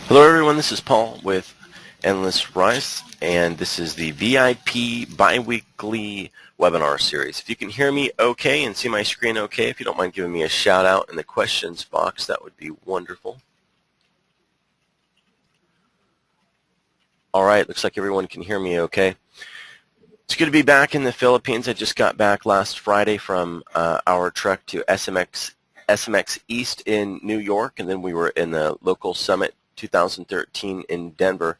Hello everyone, this is Paul with Endlessrise, and this is the VIP bi-weekly webinar series. If you can hear me okay and see my screen okay, if you don't mind giving me a shout out in the questions box, that would be wonderful. Alright, looks like everyone can hear me okay. It's good to be back in the Philippines. I just got back last Friday from our trek to SMX East in New York, and then we were in the local summit 2013 in Denver.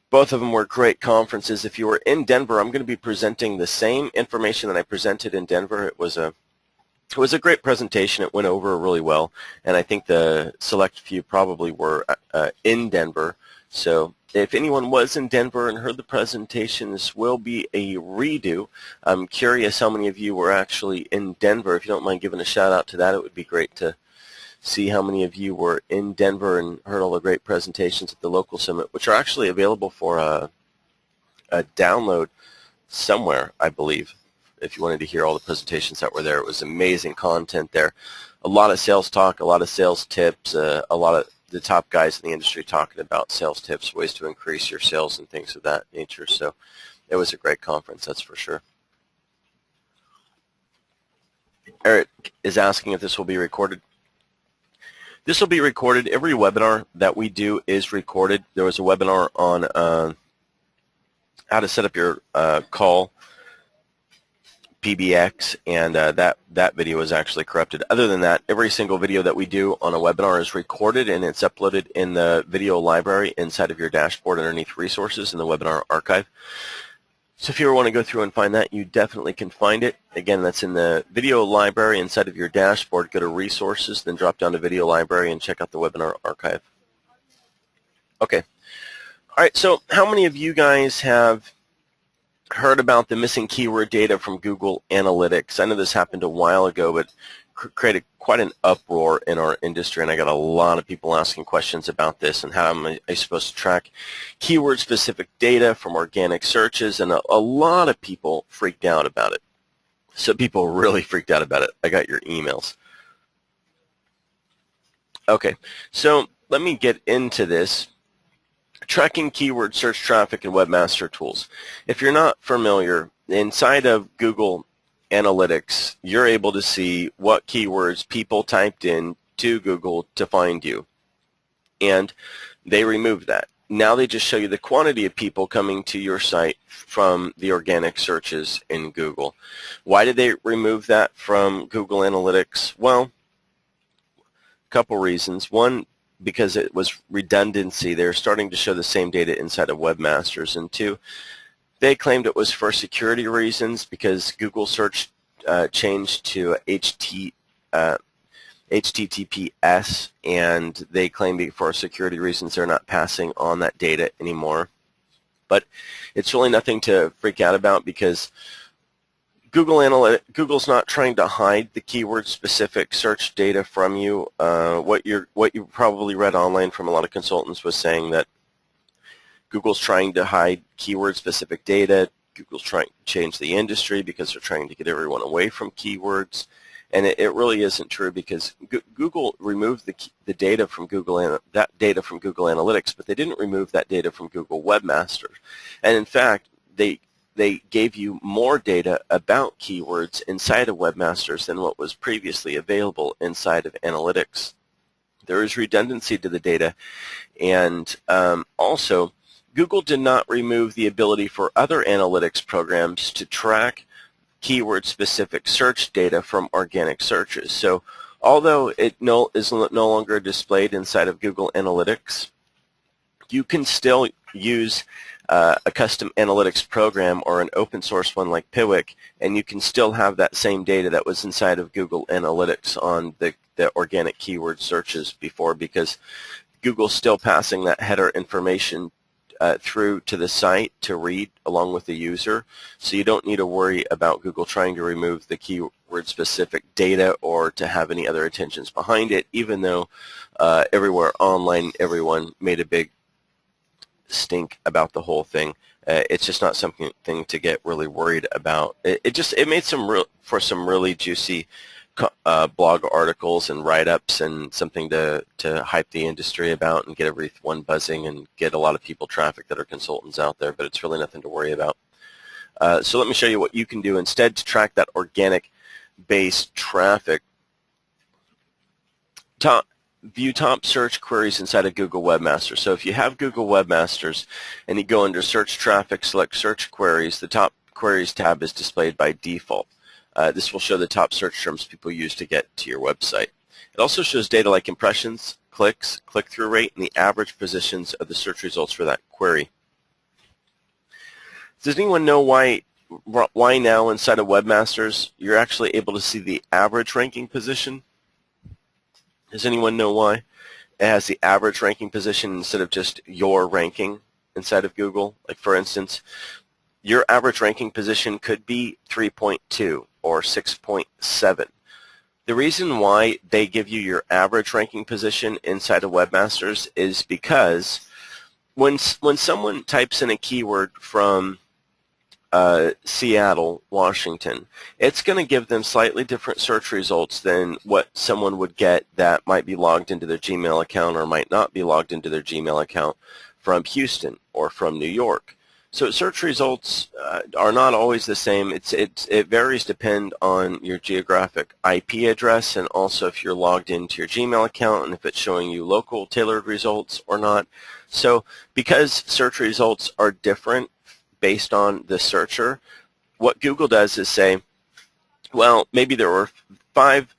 Both of them were great conferences. If you were in Denver, I'm going to be presenting the same information that I presented in Denver. It was a great presentation. It went over really well, and I think the select few probably were in Denver. So if anyone was in Denver and heard the presentation, this will be a redo. I'm curious how many of you were actually in Denver. If you don't mind giving a shout out to that, it would be great to see how many of you were in Denver and heard all the great presentations at the local summit, which are actually available for a download somewhere, I believe, if you wanted to hear all the presentations that were there. It was amazing content there. A lot of sales talk, a lot of sales tips, a lot of the top guys in the industry talking about sales tips, ways to increase your sales and things of that nature. So it was a great conference, that's for sure. Eric is asking if this will be recorded. This will be recorded. Every webinar that we do is recorded. There was a webinar on how to set up your call PBX, and that video is actually corrupted. Other than that, every single video that we do on a webinar is recorded, and it's uploaded in the video library inside of your dashboard underneath resources in the webinar archive. So if you ever want to go through and find that, you definitely can find it. Again, that's in the video library inside of your dashboard. Go to resources, then drop down to video library and check out the webinar archive. Okay. All right, so how many of you guys have heard about the missing keyword data from Google Analytics? I know this happened a while ago, but created quite an uproar in our industry, and I got a lot of people asking questions about this and how am I supposed to track keyword-specific data from organic searches, and a lot of people freaked out about it. So people really freaked out about it. I got your emails. Okay, so let me get into this. Tracking keyword search traffic and webmaster tools. If you're not familiar, inside of Google Analytics, you're able to see what keywords people typed in to Google to find you. And they removed that. Now they just show you the quantity of people coming to your site from the organic searches in Google. Why did they remove that from Google Analytics? Well, a couple reasons. One, because it was redundancy. They're starting to show the same data inside of webmasters. And two, they claimed it was for security reasons because Google search changed to HTTPS, and they claim for security reasons they're not passing on that data anymore. But it's really nothing to freak out about because Google's not trying to hide the keyword-specific search data from you. What you probably read online from a lot of consultants was saying that Google's trying to hide keyword-specific data. Google's trying to change the industry because they're trying to get everyone away from keywords, and it really isn't true because Google removed the data from Google data from Google Analytics, but they didn't remove that data from Google Webmaster. And in fact, they gave you more data about keywords inside of Webmasters than what was previously available inside of Analytics. There is redundancy to the data, and also Google did not remove the ability for other analytics programs to track keyword-specific search data from organic searches. So although it is no longer displayed inside of Google Analytics, you can still use a custom analytics program or an open source one like Piwik, and you can still have that same data that was inside of Google Analytics on the organic keyword searches before, because Google's still passing that header information through to the site to read along with the user. So you don't need to worry about Google trying to remove the keyword-specific data or to have any other intentions behind it, even though everywhere online everyone made a big stink about the whole thing. It's just not something to get really worried about. It made for some really juicy blog articles and write-ups and something to hype the industry about and get everyone buzzing and get a lot of people traffic that are consultants out there, but it's really nothing to worry about. So let me show you what you can do instead to track that organic-based traffic. View top search queries inside of Google Webmasters. So if you have Google Webmasters and you go under Search Traffic, select Search Queries, the top Queries tab is displayed by default. This will show the top search terms people use to get to your website. It also shows data like impressions, clicks, click-through rate, and the average positions of the search results for that query. Does anyone know why now inside of Webmasters you're actually able to see the average ranking position? Does anyone know why it has the average ranking position instead of just your ranking inside of Google? Like for instance, your average ranking position could be 3.2 or 6.7. The reason why they give you your average ranking position inside of Webmasters is because when someone types in a keyword from Seattle, Washington, it's going to give them slightly different search results than what someone would get that might be logged into their Gmail account or might not be logged into their Gmail account from Houston or from New York. So search results are not always the same. It varies depend on your geographic IP address and also if you're logged into your Gmail account and if it's showing you local tailored results or not. So because search results are different based on the searcher, what Google does is say, well, maybe there were 5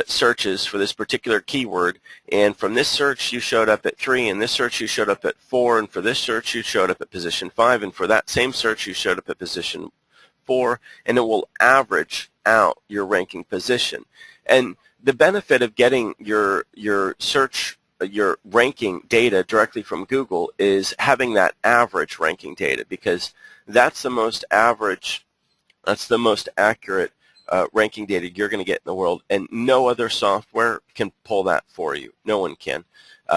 searches for this particular keyword, and from this search you showed up at 3, and this search you showed up at 4, and for this search you showed up at position 5, and for that same search you showed up at position 4, and it will average out your ranking position. And the benefit of getting your ranking data directly from Google is having that average ranking data, because that's the most average, that's the most accurate ranking data you're going to get in the world, and no other software can pull that for you. No one can,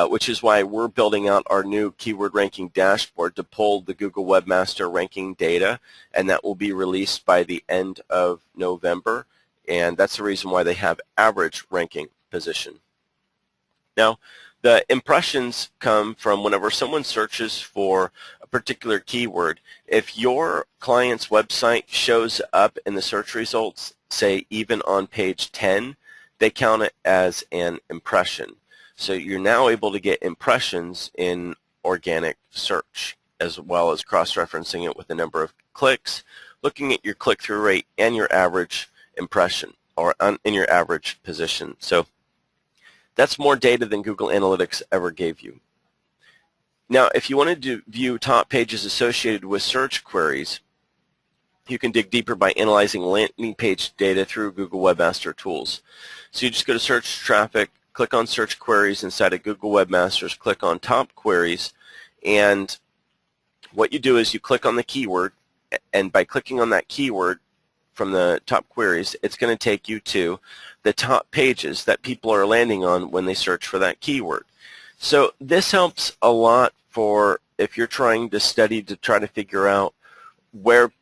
which is why we're building out our new keyword ranking dashboard to pull the Google Webmaster ranking data, and that will be released by the end of November, and that's the reason why they have average ranking position. Now, the impressions come from whenever someone searches for a particular keyword. If your client's website shows up in the search results, say even on page 10, they count it as an impression. So you're now able to get impressions in organic search, as well as cross-referencing it with the number of clicks, looking at your click-through rate and your average impression, or in your average position. So that's more data than Google Analytics ever gave you. Now, if you wanted to view top pages associated with search queries, you can dig deeper by analyzing landing page data through Google Webmaster Tools. So you just go to Search Traffic, click on Search Queries inside of Google Webmasters, click on Top Queries, and what you do is you click on the keyword, and by clicking on that keyword from the top queries, it's going to take you to the top pages that people are landing on when they search for that keyword. So this helps a lot for if you're trying to study to try to figure out where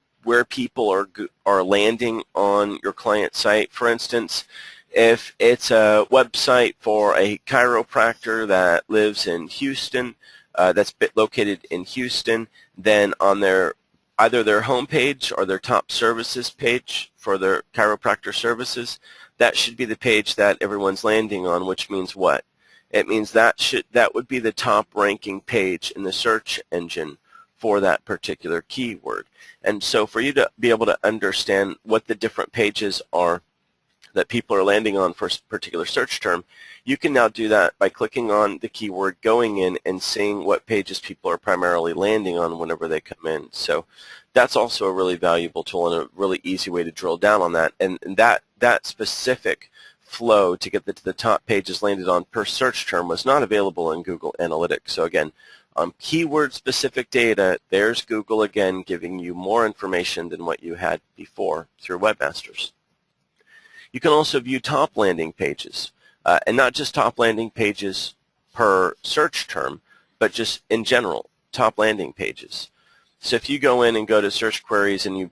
people are landing on your client site. For instance, if it's a website for a chiropractor that lives in Houston, that's located in Houston, then on either their homepage or their top services page for their chiropractor services, that should be the page that everyone's landing on, which means what? It means that would be the top ranking page in the search engine for that particular keyword. And so for you to be able to understand what the different pages are that people are landing on for a particular search term, you can now do that by clicking on the keyword, going in and seeing what pages people are primarily landing on whenever they come in. So that's also a really valuable tool and a really easy way to drill down on that. And that specific flow to get to the top pages landed on per search term was not available in Google Analytics. So again, keyword-specific data, there's Google again giving you more information than what you had before through Webmasters. You can also view top landing pages, and not just top landing pages per search term, but just in general, top landing pages. So if you go in and go to search queries and you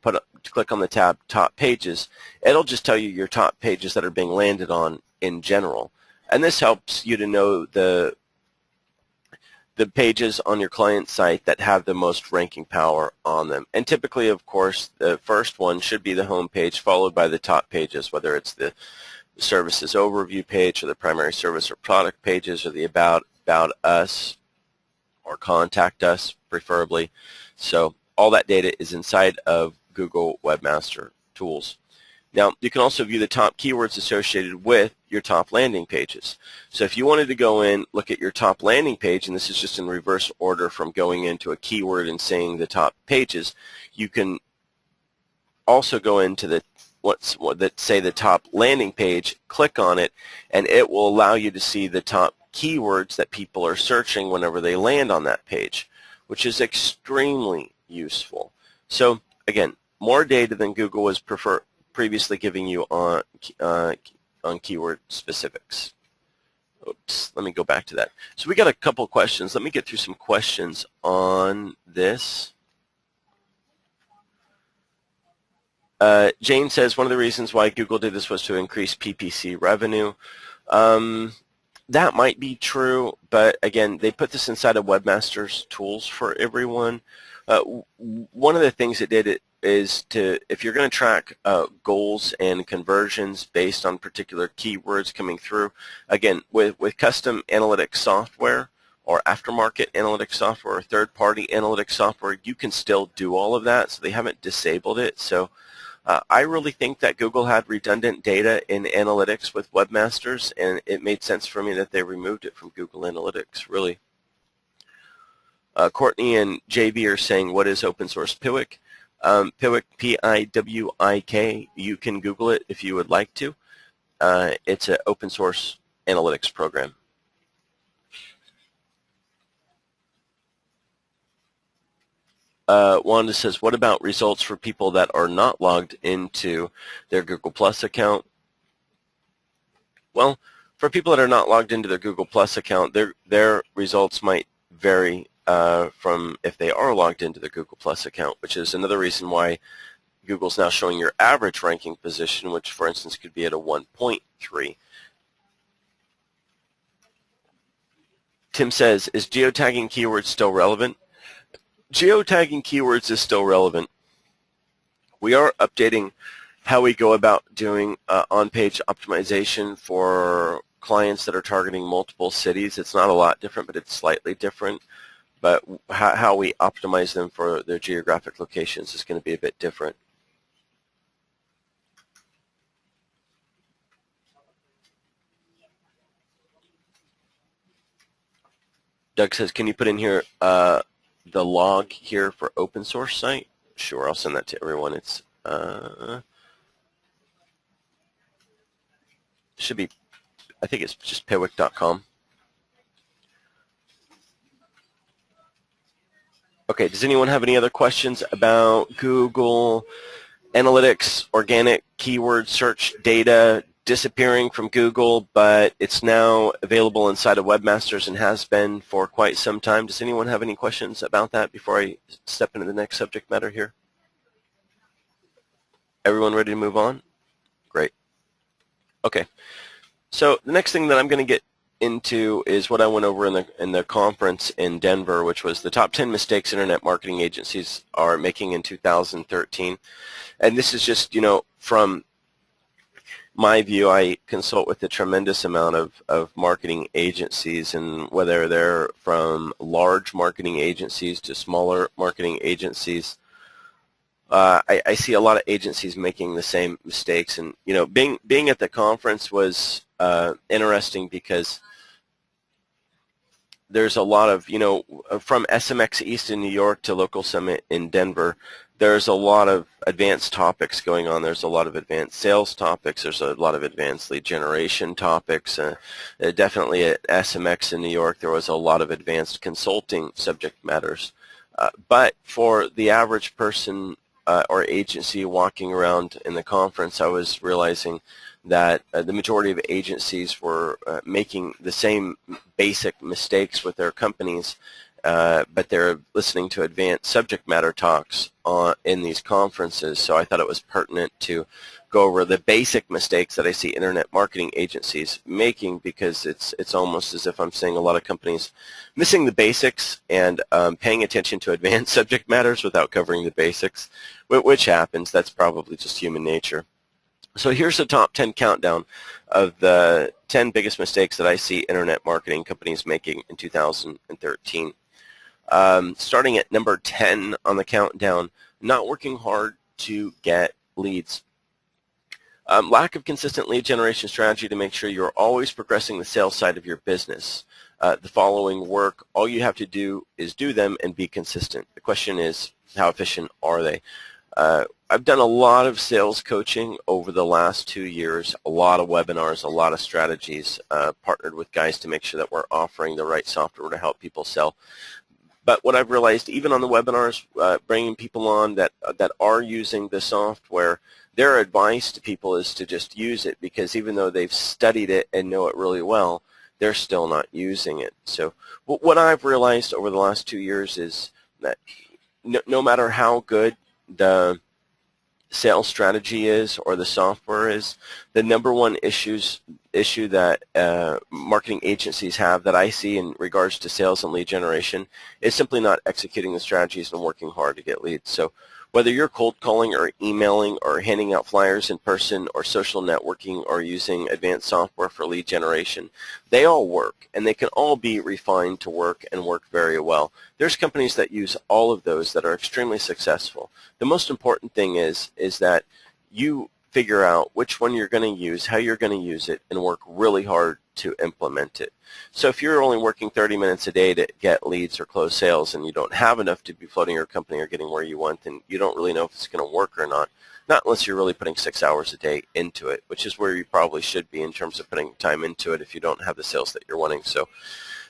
click on the tab top pages, it'll just tell you your top pages that are being landed on in general. And this helps you to know the pages on your client site that have the most ranking power on them. And typically, of course, the first one should be the home page, followed by the top pages, whether it's the services overview page or the primary service or product pages or the about us or contact us preferably. So all that data is inside of Google Webmaster Tools. Now, you can also view the top keywords associated with your top landing pages. So if you wanted to go in, look at your top landing page, and this is just in reverse order from going into a keyword and saying the top pages, you can also go into the say the top landing page, click on it, and it will allow you to see the top keywords that people are searching whenever they land on that page, which is extremely useful. So again, more data than Google was previously giving you on keyword specifics. Oops, let me go back to that. So we got a couple questions. Let me get through some questions on this. Jane says one of the reasons why Google did this was to increase PPC revenue. That might be true, but again, they put this inside of Webmaster's Tools for everyone. One of the things it did is if you're going to track goals and conversions based on particular keywords coming through, again, with custom analytics software or aftermarket analytics software or third-party analytics software, you can still do all of that, so they haven't disabled it. So I really think that Google had redundant data in analytics with webmasters, and it made sense for me that they removed it from Google Analytics, really. Courtney and JB are saying, what is open source Piwik? Piwik, P-I-W-I-K. You can Google it if you would like to. It's an open source analytics program. Wanda says, what about results for people that are not logged into their Google Plus account? Well, for people that are not logged into their Google Plus account, their results might vary from if they are logged into the Google Plus account, which is another reason why Google's now showing your average ranking position, which, for instance, could be at a 1.3. Tim says, is geotagging keywords still relevant? Geotagging keywords is still relevant. We are updating how we go about doing on-page optimization for clients that are targeting multiple cities. It's not a lot different, but it's slightly different. But how we optimize them for their geographic locations is going to be a bit different. Doug says, can you put in here the log here for open source site? Sure, I'll send that to everyone. It's should be, I think it's just piwik.com. Okay, does anyone have any other questions about Google Analytics, organic keyword search data disappearing from Google, but it's now available inside of Webmasters and has been for quite some time? Does anyone have any questions about that before I step into the next subject matter here? Everyone ready to move on? Great. Okay. So the next thing that I'm going to get into is what I went over in the conference in Denver, which was the top 10 mistakes internet marketing agencies are making in 2013. And this is just, you know, from my view. I consult with a tremendous amount of marketing agencies, and whether they're from large marketing agencies to smaller marketing agencies, I see a lot of agencies making the same mistakes. And, you know, being at the conference was interesting because there's a lot of, you know, from SMX East in New York to Local Summit in Denver, there's a lot of advanced topics going on. There's a lot of advanced sales topics. There's a lot of advanced lead generation topics. Definitely at SMX in New York, there was a lot of advanced consulting subject matters. But for the average person or agency walking around in the conference, I was realizing that the majority of agencies were making the same basic mistakes with their companies, but they're listening to advanced subject matter talks in these conferences, so I thought it was pertinent to go over the basic mistakes that I see internet marketing agencies making, because it's almost as if I'm seeing a lot of companies missing the basics and paying attention to advanced subject matters without covering the basics, which happens. That's probably just human nature. So here's the top 10 countdown of the 10 biggest mistakes that I see internet marketing companies making in 2013. Starting at number 10 on the countdown, not working hard to get leads. Lack of consistent lead generation strategy to make sure you're always progressing the sales side of your business. The following work, all you have to do is do them and be consistent. The question is, how efficient are they? I've done a lot of sales coaching over the last 2 years, a lot of webinars, a lot of strategies, partnered with guys to make sure that we're offering the right software to help people sell. But what I've realized, even on the webinars, bringing people on that are using the software, their advice to people is to just use it, because even though they've studied it and know it really well, they're still not using it. So what I've realized over the last 2 years is that no matter how good the sales strategy is or the software is, the number one issue that marketing agencies have that I see in regards to sales and lead generation is simply not executing the strategies and working hard to get leads. So whether you're cold calling or emailing or handing out flyers in person or social networking or using advanced software for lead generation, they all work, and they can all be refined to work and work very well. There's companies that use all of those that are extremely successful. The most important thing is that you figure out which one you're going to use, how you're going to use it, and work really hard to implement it. So if you're only working 30 minutes a day to get leads or close sales and you don't have enough to be floating your company or getting where you want, then you don't really know if it's going to work or not unless you're really putting 6 hours a day into it, which is where you probably should be in terms of putting time into it if you don't have the sales that you're wanting. So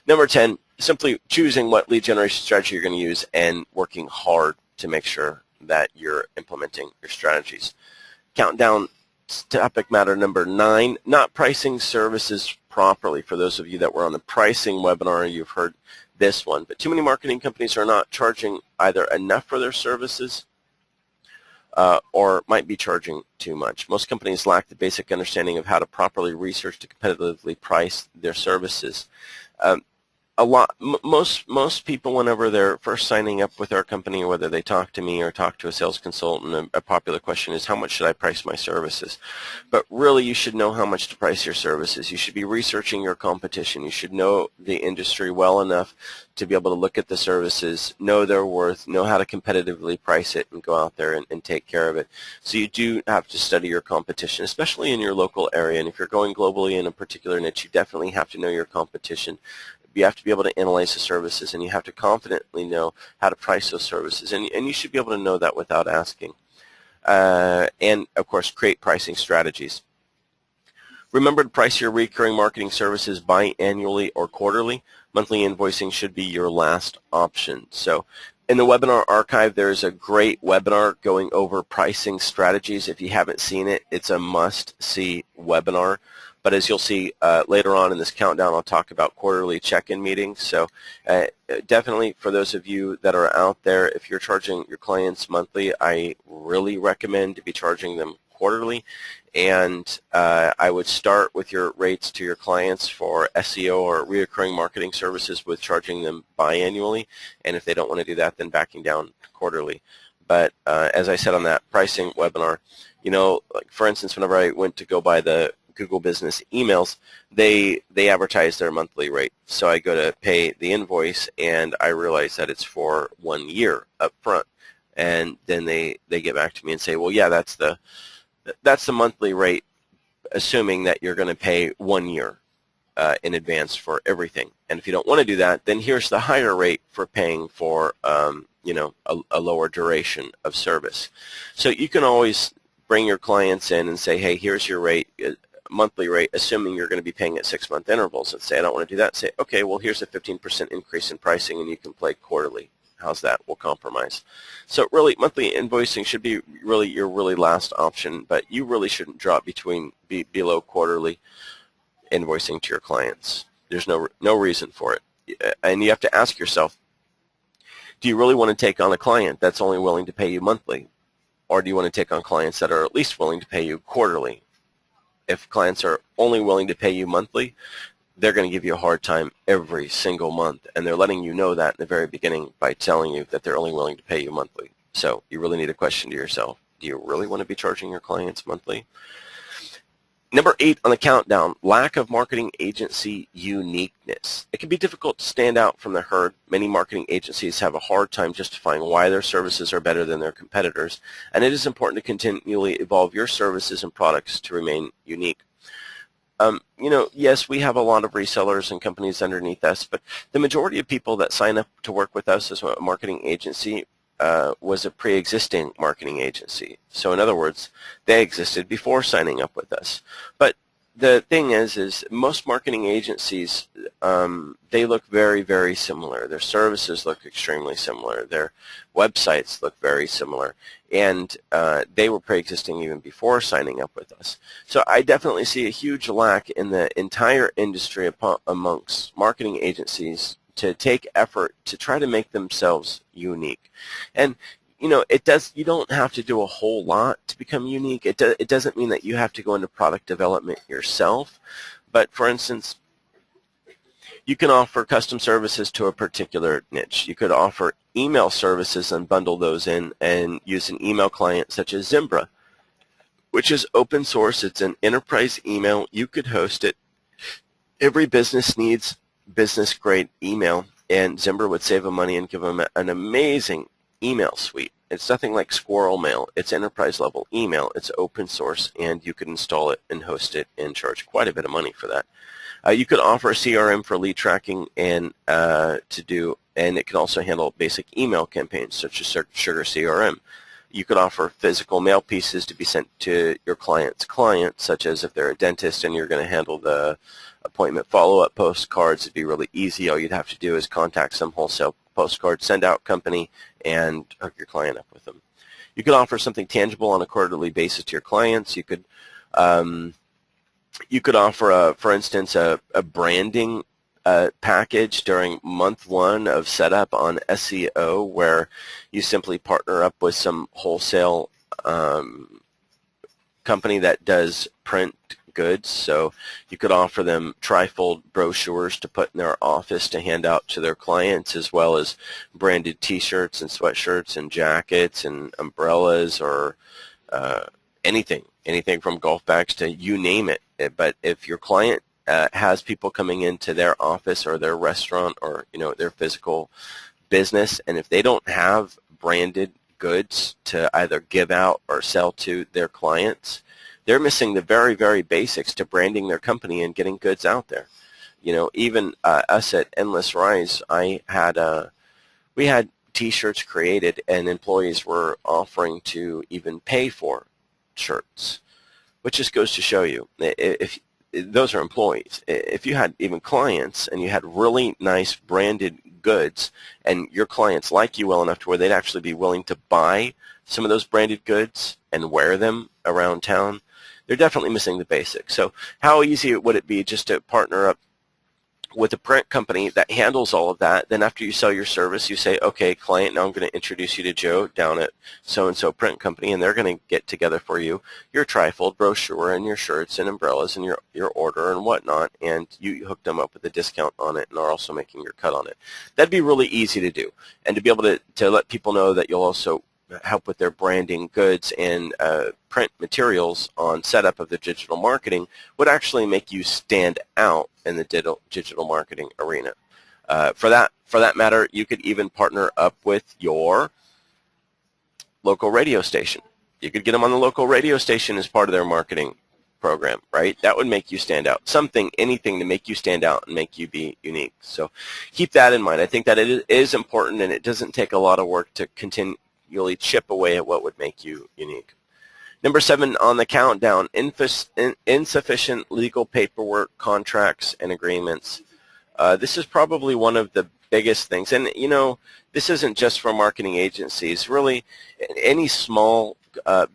number 10, simply choosing what lead generation strategy you're going to use and working hard to make sure that you're implementing your strategies. Countdown topic matter number 9, not pricing services properly. For those of you that were on the pricing webinar, you've heard this one. But too many marketing companies are not charging either enough for their services or might be charging too much. Most companies lack the basic understanding of how to properly research to competitively price their services. Most people, whenever they're first signing up with our company, whether they talk to me or talk to a sales consultant, a popular question is, how much should I price my services? But really, you should know how much to price your services. You should be researching your competition. You should know the industry well enough to be able to look at the services, know their worth, know how to competitively price it, and go out there and take care of it. So you do have to study your competition, especially in your local area. And if you're going globally in a particular niche, you definitely have to know your competition. You have to be able to analyze the services, and you have to confidently know how to price those services, and you should be able to know that without asking. And, of course, create pricing strategies. Remember to price your recurring marketing services biannually or quarterly. Monthly invoicing should be your last option. So in the webinar archive, there's a great webinar going over pricing strategies. If you haven't seen it, it's a must-see webinar. But as you'll see later on in this countdown, I'll talk about quarterly check-in meetings. So definitely for those of you that are out there, if you're charging your clients monthly, I really recommend to be charging them quarterly. And I would start with your rates to your clients for SEO or recurring marketing services with charging them biannually. And if they don't want to do that, then backing down quarterly. But as I said on that pricing webinar, you know, like for instance, whenever I went to go buy the Google Business emails, they advertise their monthly rate. So I go to pay the invoice, and I realize that it's for 1 year up front. And then they get back to me and say, well, yeah, that's the monthly rate, assuming that you're going to pay 1 year in advance for everything. And if you don't want to do that, then here's the higher rate for paying for you know, a lower duration of service. So you can always bring your clients in and say, hey, here's your rate, monthly rate, assuming you're going to be paying at 6-month intervals, and say, I don't want to do that. Say, okay, well, here's a 15% increase in pricing, and you can play quarterly. How's that? We'll compromise. So really, monthly invoicing should be really your last option, but you really shouldn't drop below quarterly invoicing to your clients. There's no reason for it. And you have to ask yourself, Do you really want to take on a client that's only willing to pay you monthly? Or do you want to take on clients that are at least willing to pay you quarterly? If clients are only willing to pay you monthly, they're going to give you a hard time every single month, and they're letting you know that in the very beginning by telling you that they're only willing to pay you monthly. So you really need a question to yourself. Do you really want to be charging your clients monthly? Number 8 on the countdown, lack of marketing agency uniqueness. It can be difficult to stand out from the herd. Many marketing agencies have a hard time justifying why their services are better than their competitors, and it is important to continually evolve your services and products to remain unique. Yes, we have a lot of resellers and companies underneath us, but the majority of people that sign up to work with us as a marketing agency was a pre-existing marketing agency. So in other words, they existed before signing up with us. But the thing is most marketing agencies, they look very, very similar. Their services look extremely similar. Their websites look very similar. And they were pre-existing even before signing up with us. So I definitely see a huge lack in the entire industry amongst marketing agencies to take effort to try to make themselves unique. And you don't have to do a whole lot to become unique. It doesn't mean that you have to go into product development yourself. But for instance, you can offer custom services to a particular niche. You could offer email services and bundle those in and use an email client such as Zimbra, which is open source. It's an enterprise email. You could host it. Every business needs business-grade email, and Zimbra would save them money and give them an amazing email suite. It's nothing like squirrel mail. It's enterprise-level email. It's open source, and you can install it and host it and charge quite a bit of money for that. You could offer a CRM for lead tracking and it can also handle basic email campaigns such as Sugar CRM. You could offer physical mail pieces to be sent to your client's client, such as if they're a dentist and you're going to handle the appointment follow-up postcards. It'd be really easy. All you'd have to do is contact some wholesale postcard send-out company and hook your client up with them. You could offer something tangible on a quarterly basis to your clients. You could offer, for instance, a branding package during month 1 of setup on SEO, where you simply partner up with some wholesale company that does print goods. So you could offer them trifold brochures to put in their office to hand out to their clients, as well as branded t-shirts and sweatshirts and jackets and umbrellas, or anything from golf bags to you name it. But if your client has people coming into their office or their restaurant or their physical business, and if they don't have branded goods to either give out or sell to their clients, they're missing the very, very basics to branding their company and getting goods out there. Even us at Endlessrise, we had T-shirts created, and employees were offering to even pay for shirts, which just goes to show you, if those are employees. If you had even clients and you had really nice branded goods, and your clients like you well enough to where they'd actually be willing to buy some of those branded goods and wear them around town, they're definitely missing the basics. So how easy would it be just to partner up with a print company that handles all of that? Then after you sell your service, you say, okay, client, now I'm going to introduce you to Joe down at so-and-so print company, and they're going to get together for you your trifold brochure and your shirts and umbrellas and your order and whatnot, and you hook them up with a discount on it and are also making your cut on it. That'd be really easy to do, and to be able to let people know that you'll also help with their branding, goods, and print materials on setup of the digital marketing would actually make you stand out in the digital marketing arena. For that matter, you could even partner up with your local radio station. You could get them on the local radio station as part of their marketing program, right? That would make you stand out. Anything to make you stand out and make you be unique. So keep that in mind. I think that it is important, and it doesn't take a lot of work to continually chip away at what would make you unique. Number 7 on the countdown, insufficient legal paperwork, contracts, and agreements. This is probably one of the biggest things. And, this isn't just for marketing agencies. Really, any small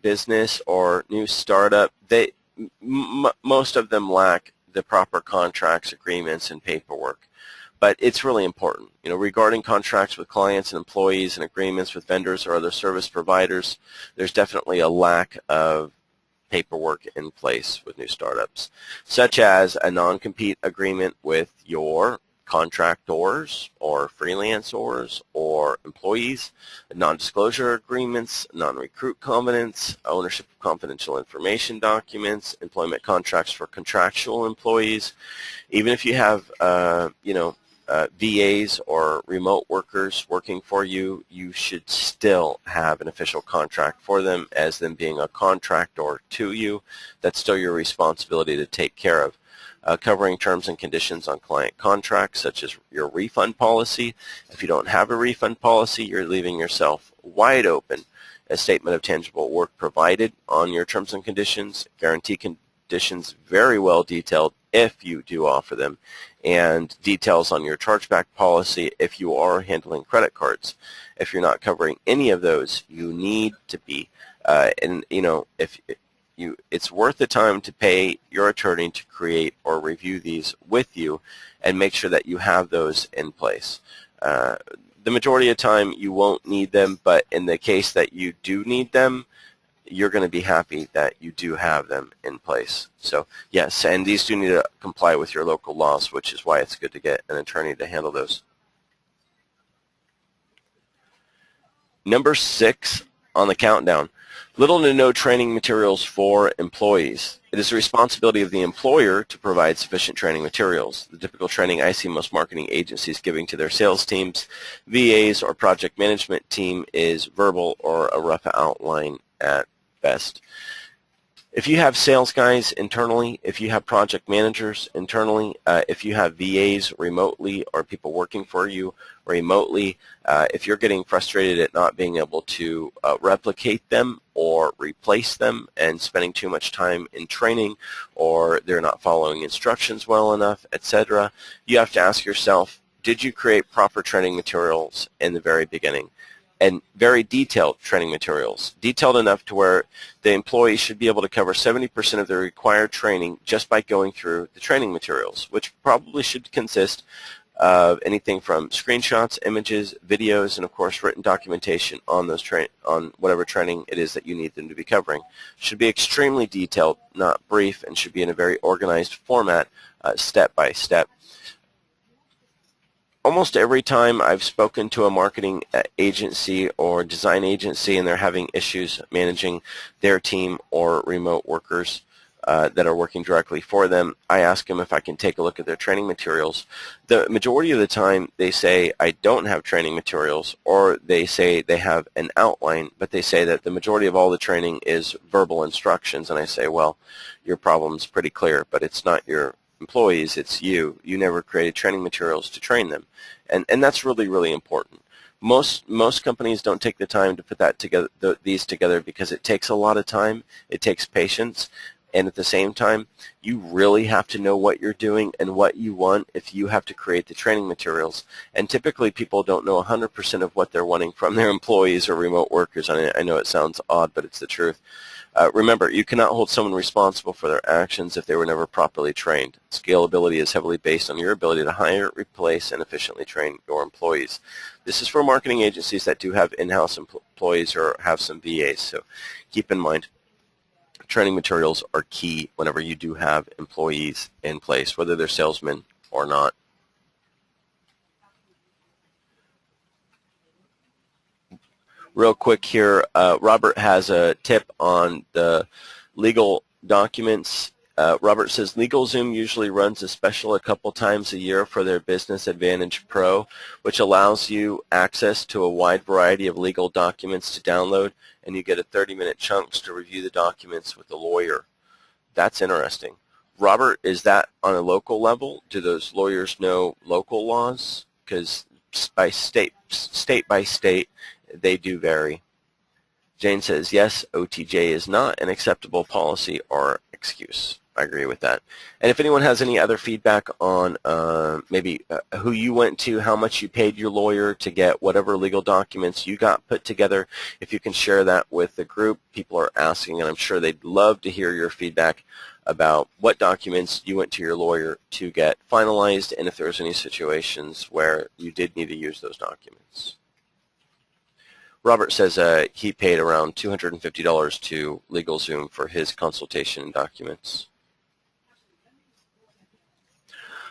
business or new startup, most of them lack the proper contracts, agreements, and paperwork. but it's really important. You know, regarding contracts with clients and employees and agreements with vendors or other service providers, there's definitely a lack of paperwork in place with new startups, such as a non-compete agreement with your contractors or freelancers or employees, non-disclosure agreements, non-recruit covenants, ownership of confidential information documents, employment contracts for contractual employees. Even if you have, VAs or remote workers working for you, you should still have an official contract for them as them being a contractor to you. That's still your responsibility to take care of. Covering terms and conditions on client contracts, such as your refund policy. If you don't have a refund policy, you're leaving yourself wide open. A statement of tangible work provided on your terms and conditions, guarantee conditions very well detailed if you do offer them, and details on your chargeback policy if you are handling credit cards. If you're not covering any of those, you need to be. It's worth the time to pay your attorney to create or review these with you and make sure that you have those in place. The majority of the time you won't need them, but in the case that you do need them, you're going to be happy that you do have them in place. So yes, and these do need to comply with your local laws, which is why it's good to get an attorney to handle those. Number 6 on the countdown. Little to no training materials for employees. It is the responsibility of the employer to provide sufficient training materials. The typical training I see most marketing agencies giving to their sales teams, VAs, or project management team is verbal or a rough outline at best. If you have sales guys internally, if you have project managers internally, if you have VAs remotely or people working for you remotely, if you're getting frustrated at not being able to replicate them or replace them and spending too much time in training, or they're not following instructions well enough, etc., you have to ask yourself, did you create proper training materials in the very beginning? And very detailed training materials, detailed enough to where the employee should be able to cover 70% of their required training just by going through the training materials, which probably should consist of anything from screenshots, images, videos, and of course written documentation on those on whatever training it is that you need them to be covering. Should be extremely detailed, not brief, and should be in a very organized format, step by step. Almost every time I've spoken to a marketing agency or design agency and they're having issues managing their team or remote workers that are working directly for them, I ask them if I can take a look at their training materials. The majority of the time they say I don't have training materials, or they say they have an outline, but they say that the majority of all the training is verbal instructions, and I say, well, your problem's pretty clear, but it's not your employees, it's you. You never created training materials to train them, and that's really, really important. Most companies don't take the time to put that together, these together, because it takes a lot of time, it takes patience, and at the same time, you really have to know what you're doing and what you want if you have to create the training materials. And typically, people don't know 100% of what they're wanting from their employees or remote workers. I know it sounds odd, but it's the truth. Remember, you cannot hold someone responsible for their actions if they were never properly trained. Scalability is heavily based on your ability to hire, replace, and efficiently train your employees. This is for marketing agencies that do have in-house employees or have some VAs, so keep in mind, training materials are key whenever you do have employees in place, whether they're salesmen or not. Real quick here, Robert has a tip on the legal documents. Robert says, LegalZoom usually runs a special a couple times a year for their Business Advantage Pro, which allows you access to a wide variety of legal documents to download, and you get a 30-minute chunks to review the documents with a lawyer. That's interesting. Robert, is that on a local level? Do those lawyers know local laws? Because by state by state, they do vary. Jane says, yes, OTJ is not an acceptable policy or excuse. I agree with that. And if anyone has any other feedback on maybe who you went to, how much you paid your lawyer to get whatever legal documents you got put together, if you can share that with the group. People are asking, and I'm sure they'd love to hear your feedback about what documents you went to your lawyer to get finalized, and if there's any situations where you did need to use those documents. Robert says he paid around $250 to LegalZoom for his consultation and documents.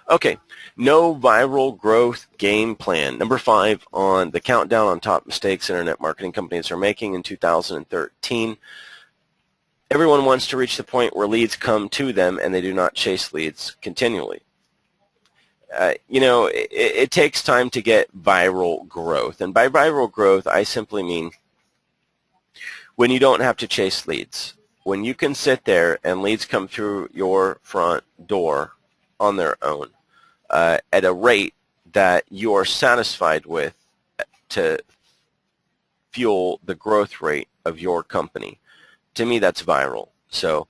Okay, no viral growth game plan. Number 5 on the countdown on top mistakes internet marketing companies are making in 2013. Everyone wants to reach the point where leads come to them and they do not chase leads continually. You know, it takes time to get viral growth. And by viral growth, I simply mean when you don't have to chase leads. When you can sit there and leads come through your front door on their own at a rate that you are satisfied with to fuel the growth rate of your company. To me, that's viral. So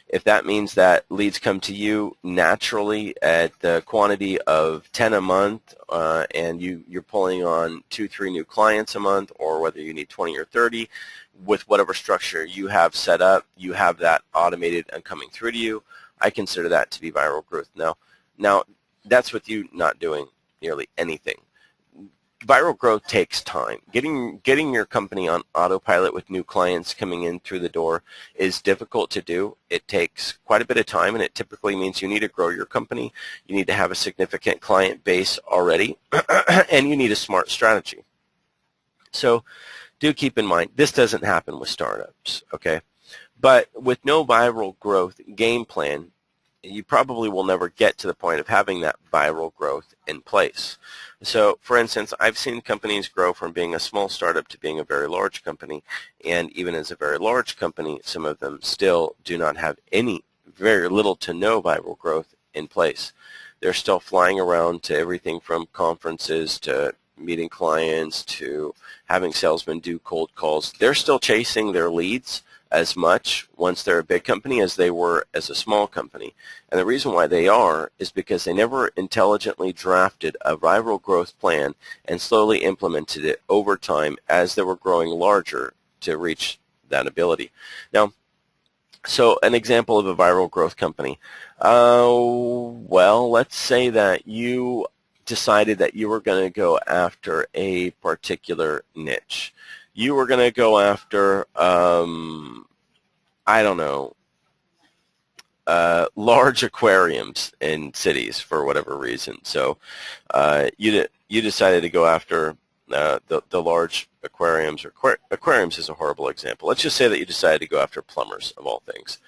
if that means that leads come to you naturally at the quantity of 10 a month and you're pulling on 2-3 new clients a month, or whether you need 20 or 30, with whatever structure you have set up, you have that automated and coming through to you, I consider that to be viral growth. Now that's with you not doing nearly anything. Viral growth takes time. Getting your company on autopilot with new clients coming in through the door is difficult to do. It takes quite a bit of time, and it typically means you need to grow your company. You need to have a significant client base already, and you need a smart strategy. So do keep in mind, this doesn't happen with startups, okay? But with no viral growth game plan, you probably will never get to the point of having that viral growth in place. So, for instance, I've seen companies grow from being a small startup to being a very large company, and even as a very large company, some of them still do not have very little to no viral growth in place. They're still flying around to everything from conferences to meeting clients to having salesmen do cold calls. They're still chasing their leads as much once they're a big company as they were as a small company. And the reason why they are is because they never intelligently drafted a viral growth plan and slowly implemented it over time as they were growing larger to reach that ability. Now, so an example of a viral growth company. Well, let's say that you decided that you were going to go after a particular niche. You were going to go after, I don't know, large aquariums in cities for whatever reason. So you decided to go after the large aquariums, or aquariums is a horrible example. Let's just say that you decided to go after plumbers, of all things.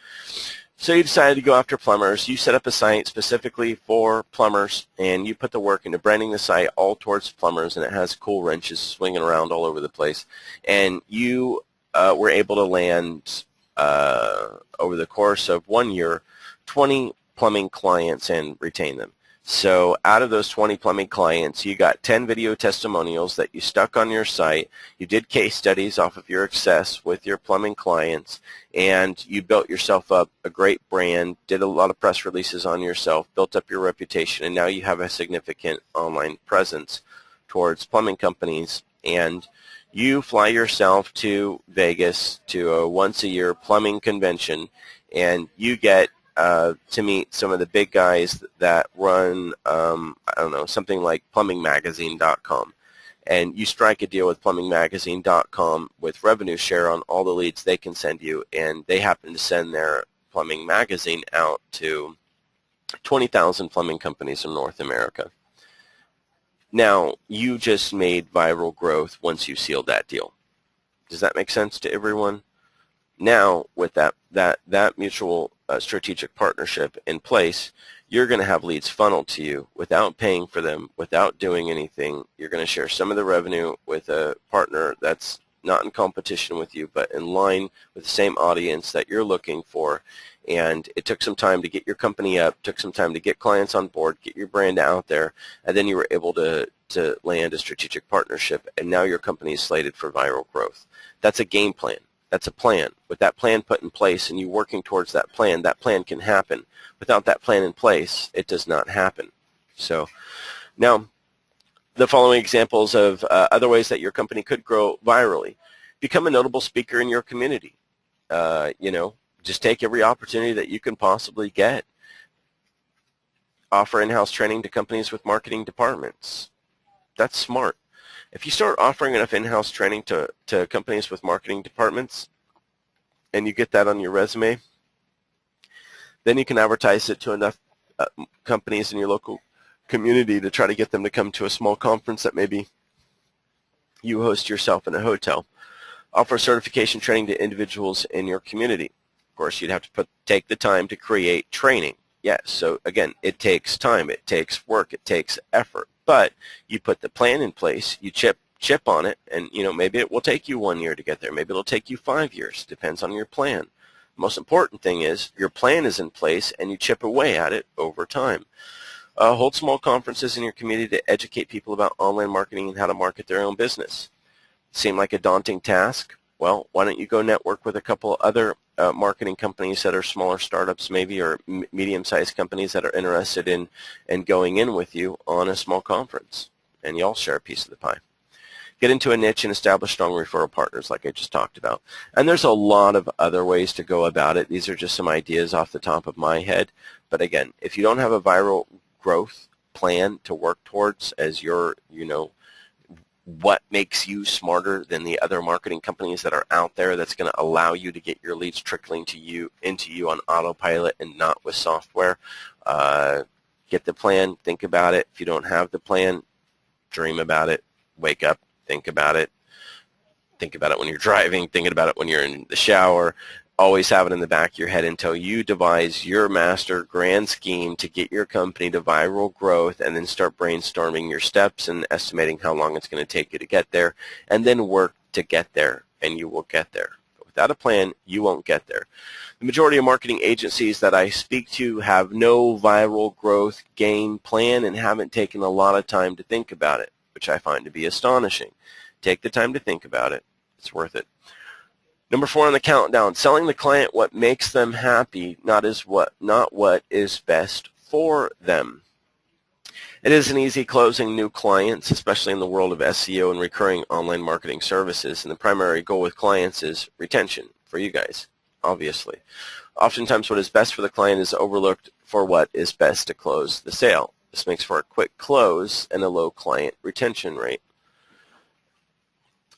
So you decided to go after plumbers. You set up a site specifically for plumbers, and you put the work into branding the site all towards plumbers, and it has cool wrenches swinging around all over the place. And you were able to land, over the course of 1 year, 20 plumbing clients and retain them. So out of those 20 plumbing clients, you got 10 video testimonials that you stuck on your site. You did case studies off of your success with your plumbing clients, and you built yourself up a great brand, did a lot of press releases on yourself, built up your reputation, and now you have a significant online presence towards plumbing companies. And you fly yourself to Vegas to a once-a-year plumbing convention, and you get to meet some of the big guys that run, I don't know, something like plumbingmagazine.com. And you strike a deal with plumbingmagazine.com with revenue share on all the leads they can send you, and they happen to send their plumbing magazine out to 20,000 plumbing companies in North America. Now, you just made viral growth once you sealed that deal. Does that make sense to everyone? Now, with that mutual strategic partnership in place, you're going to have leads funneled to you without paying for them, without doing anything. You're going to share some of the revenue with a partner that's not in competition with you, but in line with the same audience that you're looking for. And it took some time to get your company up, took some time to get clients on board, get your brand out there, and then you were able to land a strategic partnership, and now your company is slated for viral growth. That's a game plan. That's a plan. With that plan put in place and you working towards that plan can happen. Without that plan in place, it does not happen. So now, the following examples of other ways that your company could grow virally. Become a notable speaker in your community. You know, Just take every opportunity that you can possibly get. Offer in-house training to companies with marketing departments. That's smart. If you start offering enough in-house training to companies with marketing departments and you get that on your resume, then you can advertise it to enough companies in your local community to try to get them to come to a small conference that maybe you host yourself in a hotel. Offer certification training to individuals in your community. Of course, you'd have to take the time to create training. Yes, so again, it takes time, it takes work, it takes effort. But you put the plan in place, you chip on it, and maybe it will take you 1 year to get there. Maybe it'll take you 5 years. Depends on your plan. The most important thing is your plan is in place and you chip away at it over time. Hold small conferences in your community to educate people about online marketing and how to market their own business. Seem like a daunting task? Well, why don't you go network with a couple other marketing companies that are smaller startups maybe, or medium-sized companies that are interested in going in with you on a small conference, and you all share a piece of the pie. Get into a niche and establish strong referral partners like I just talked about. And there's a lot of other ways to go about it. These are just some ideas off the top of my head. But again, if you don't have a viral growth plan to work towards as your, what makes you smarter than the other marketing companies that are out there that's going to allow you to get your leads trickling into you on autopilot and not with software. Get the plan, think about it. If you don't have the plan, dream about it, wake up, think about it. Think about it when you're driving, thinking about it when you're in the shower. Always have it in the back of your head until you devise your master grand scheme to get your company to viral growth, and then start brainstorming your steps and estimating how long it's going to take you to get there, and then work to get there, and you will get there. But without a plan, you won't get there. The majority of marketing agencies that I speak to have no viral growth game plan and haven't taken a lot of time to think about it, which I find to be astonishing. Take the time to think about it. It's worth it. Number 4 on the countdown, selling the client what makes them happy, not what is best for them. It isn't easy closing new clients, especially in the world of SEO and recurring online marketing services, and the primary goal with clients is retention for you guys, obviously. Oftentimes what is best for the client is overlooked for what is best to close the sale. This makes for a quick close and a low client retention rate.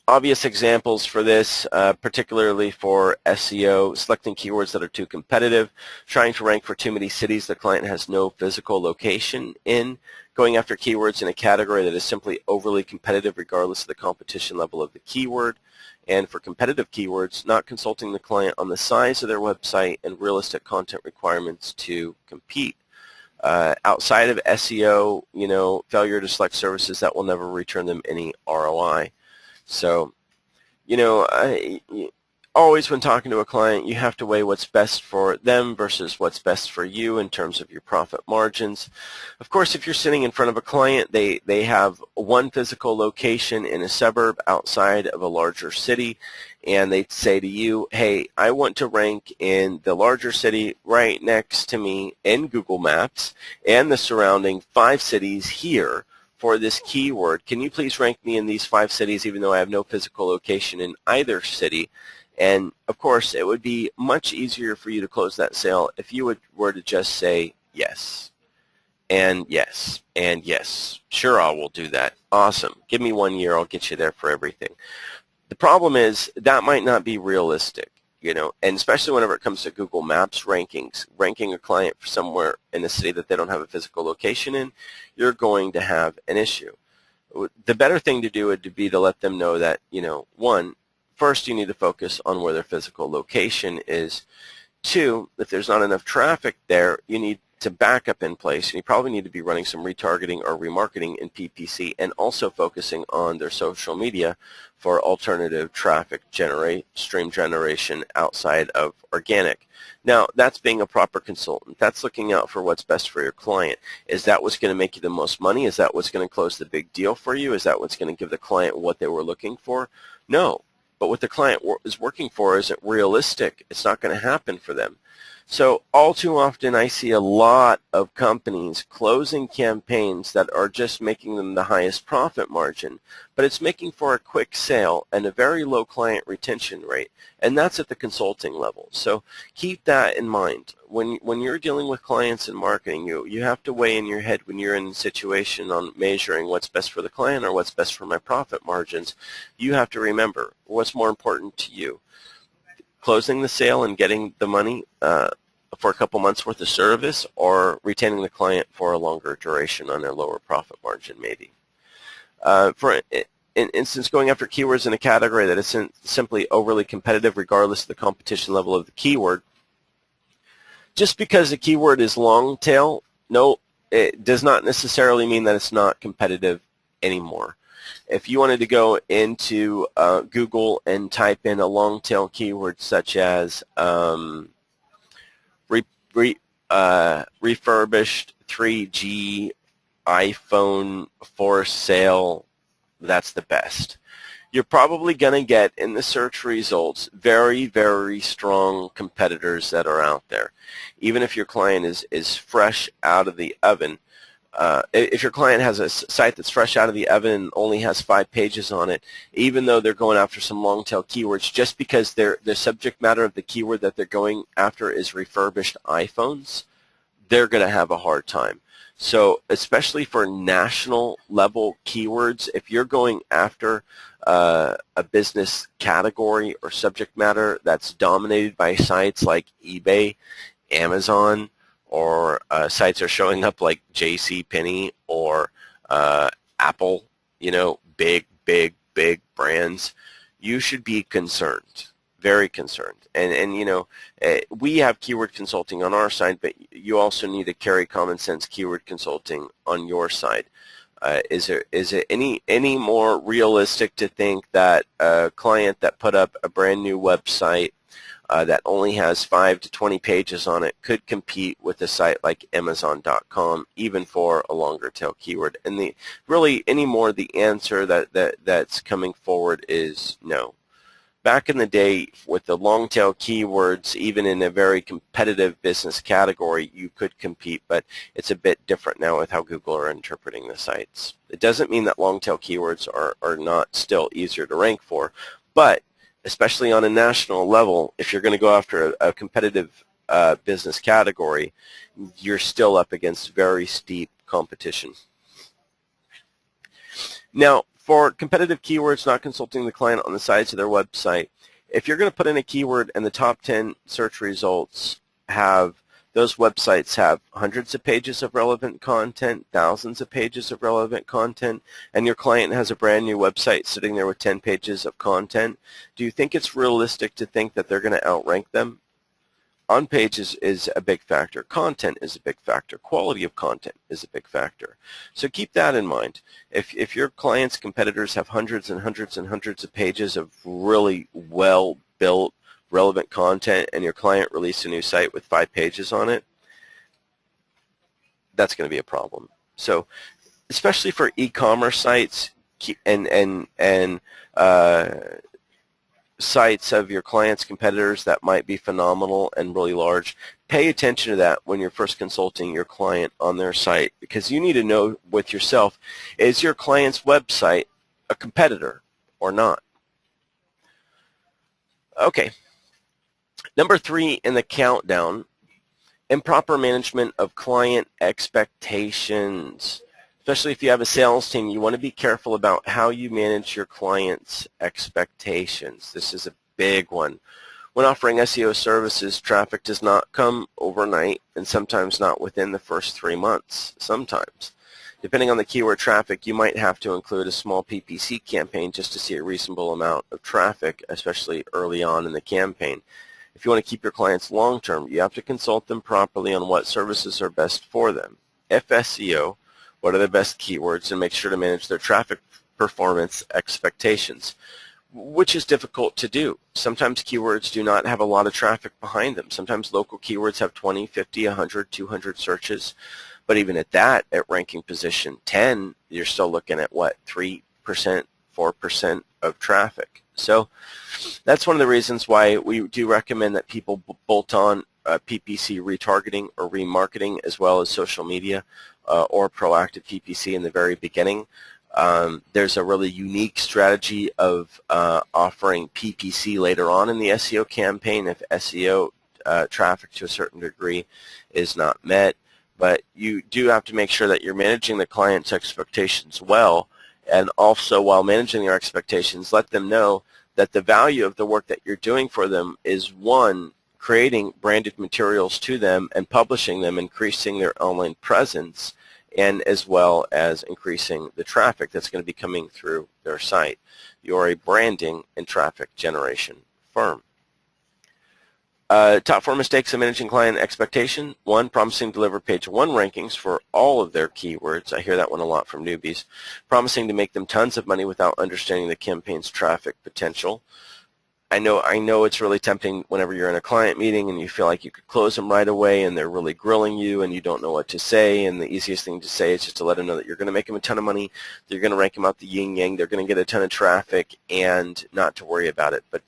Obvious examples for this, particularly for SEO, selecting keywords that are too competitive, trying to rank for too many cities the client has no physical location in, going after keywords in a category that is simply overly competitive regardless of the competition level of the keyword, and for competitive keywords, not consulting the client on the size of their website and realistic content requirements to compete. Outside of SEO, failure to select services that will never return them any ROI. So, always when talking to a client, you have to weigh what's best for them versus what's best for you in terms of your profit margins. Of course, if you're sitting in front of a client, they have one physical location in a suburb outside of a larger city, and they say to you, hey, I want to rank in the larger city right next to me in Google Maps and the surrounding 5 cities here for this keyword. Can you please rank me in these 5 cities even though I have no physical location in either city? And of course, it would be much easier for you to close that sale if you were to just say yes, and yes, and yes. Sure, I will do that. Awesome. Give me 1 year. I'll get you there for everything. The problem is that might not be realistic, and especially whenever it comes to Google Maps rankings, ranking a client for somewhere in a city that they don't have a physical location in, you're going to have an issue. The better thing to do would be to let them know that, first you need to focus on where their physical location is. 2, if there's not enough traffic there, you need to back up in place, and you probably need to be running some retargeting or remarketing in PPC, and also focusing on their social media for alternative traffic stream generation outside of organic. Now, that's being a proper consultant. That's looking out for what's best for your client. Is that what's going to make you the most money? Is that what's going to close the big deal for you? Is that what's going to give the client what they were looking for? No. But what the client is working for isn't realistic. It's not going to happen for them. So all too often I see a lot of companies closing campaigns that are just making them the highest profit margin, but it's making for a quick sale and a very low client retention rate, and that's at the consulting level. So keep that in mind. When you're dealing with clients in marketing, you have to weigh in your head when you're in a situation on measuring what's best for the client or what's best for my profit margins. You have to remember what's more important to you. Closing the sale and getting the money for a couple months worth of service, or retaining the client for a longer duration on a lower profit margin maybe. For instance, going after keywords in a category that isn't simply overly competitive regardless of the competition level of the keyword. Just because a keyword is long tail, no, it does not necessarily mean that it's not competitive anymore. If you wanted to go into Google and type in a long tail keyword such as refurbished 3G iPhone for sale, that's the best. You're probably going to get in the search results very, very strong competitors that are out there. Even if your client is fresh out of the oven, if your client has a site that's fresh out of the oven and only has 5 pages on it, even though they're going after some long tail keywords, just because the subject matter of the keyword that they're going after is refurbished iPhones, they're going to have a hard time. So especially for national level keywords, if you're going after a business category or subject matter that's dominated by sites like eBay, Amazon, or sites are showing up like JCPenney or Apple, big brands, you should be concerned, very concerned. And we have keyword consulting on our side, but you also need to carry common sense keyword consulting on your side. Is it any more realistic to think that a client that put up a brand new website that only has 5 to 20 pages on it could compete with a site like Amazon.com, even for a longer tail keyword? And the answer that's coming forward is no. Back in the day, with the long tail keywords, even in a very competitive business category, you could compete, but it's a bit different now with how Google are interpreting the sites. It doesn't mean that long tail keywords are not still easier to rank for, but especially on a national level, if you're going to go after a competitive business category, you're still up against very steep competition. Now, for competitive keywords, not consulting the client on the sides of their website, if you're going to put in a keyword and the top 10 search results those websites have hundreds of pages of relevant content, thousands of pages of relevant content, and your client has a brand new website sitting there with 10 pages of content, do you think it's realistic to think that they're going to outrank them? On page is a big factor. Content is a big factor. Quality of content is a big factor. So keep that in mind. If your client's competitors have hundreds and hundreds and hundreds of pages of really well-built, relevant content, and your client released a new site with 5 pages on it, that's going to be a problem. So especially for e-commerce sites and sites of your client's competitors that might be phenomenal and really large, pay attention to that when you're first consulting your client on their site, because you need to know with yourself, is your client's website a competitor or not? Okay. Number 3 in the countdown, improper management of client expectations. Especially if you have a sales team, you want to be careful about how you manage your clients' expectations. This is a big one. When offering SEO services, traffic does not come overnight, and sometimes not within the first 3 months. Sometimes. Depending on the keyword traffic, you might have to include a small PPC campaign just to see a reasonable amount of traffic, especially early on in the campaign. If you want to keep your clients long-term, you have to consult them properly on what services are best for them. If SEO, what are the best keywords, and make sure to manage their traffic performance expectations, which is difficult to do. Sometimes keywords do not have a lot of traffic behind them. Sometimes local keywords have 20, 50, 100, 200 searches, but even at that, at ranking position 10, you're still looking at what, 3%, 4% of traffic. So that's one of the reasons why we do recommend that people bolt on PPC retargeting or remarketing, as well as social media or proactive PPC in the very beginning. There's a really unique strategy of offering PPC later on in the SEO campaign if SEO traffic to a certain degree is not met. But you do have to make sure that you're managing the client's expectations well, and also while managing their expectations, let them know that the value of the work that you're doing for them is, one, creating branded materials to them and publishing them, increasing their online presence, and as well as increasing the traffic that's going to be coming through their site. You're a branding and traffic generation firm. Top 4 mistakes in managing client expectation. 1, promising to deliver page 1 rankings for all of their keywords. I hear that one a lot from newbies. Promising to make them tons of money without understanding the campaign's traffic potential. I know it's really tempting whenever you're in a client meeting and you feel like you could close them right away and they're really grilling you and you don't know what to say, and the easiest thing to say is just to let them know that you're going to make them a ton of money, that you're going to rank them out the yin-yang, they're going to get a ton of traffic, and not to worry about it. But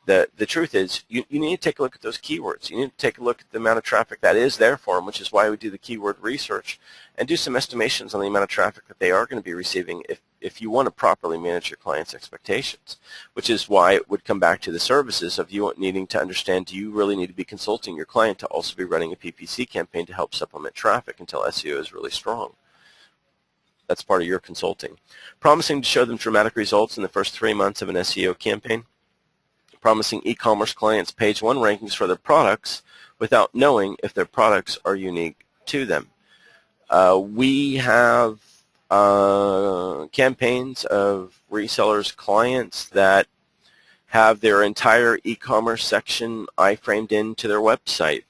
the truth is, you need to take a look at those keywords. You need to take a look at the amount of traffic that is there for them, which is why we do the keyword research, and do some estimations on the amount of traffic that they are going to be receiving if you want to properly manage your client's expectations, which is why it would come back to the services of you needing to understand, do you really need to be consulting your client to also be running a PPC campaign to help supplement traffic until SEO is really strong? That's part of your consulting. Promising to show them dramatic results in the first 3 months of an SEO campaign. Promising e-commerce clients page 1 rankings for their products without knowing if their products are unique to them. We have campaigns of resellers clients that have their entire e-commerce section iframed into their website.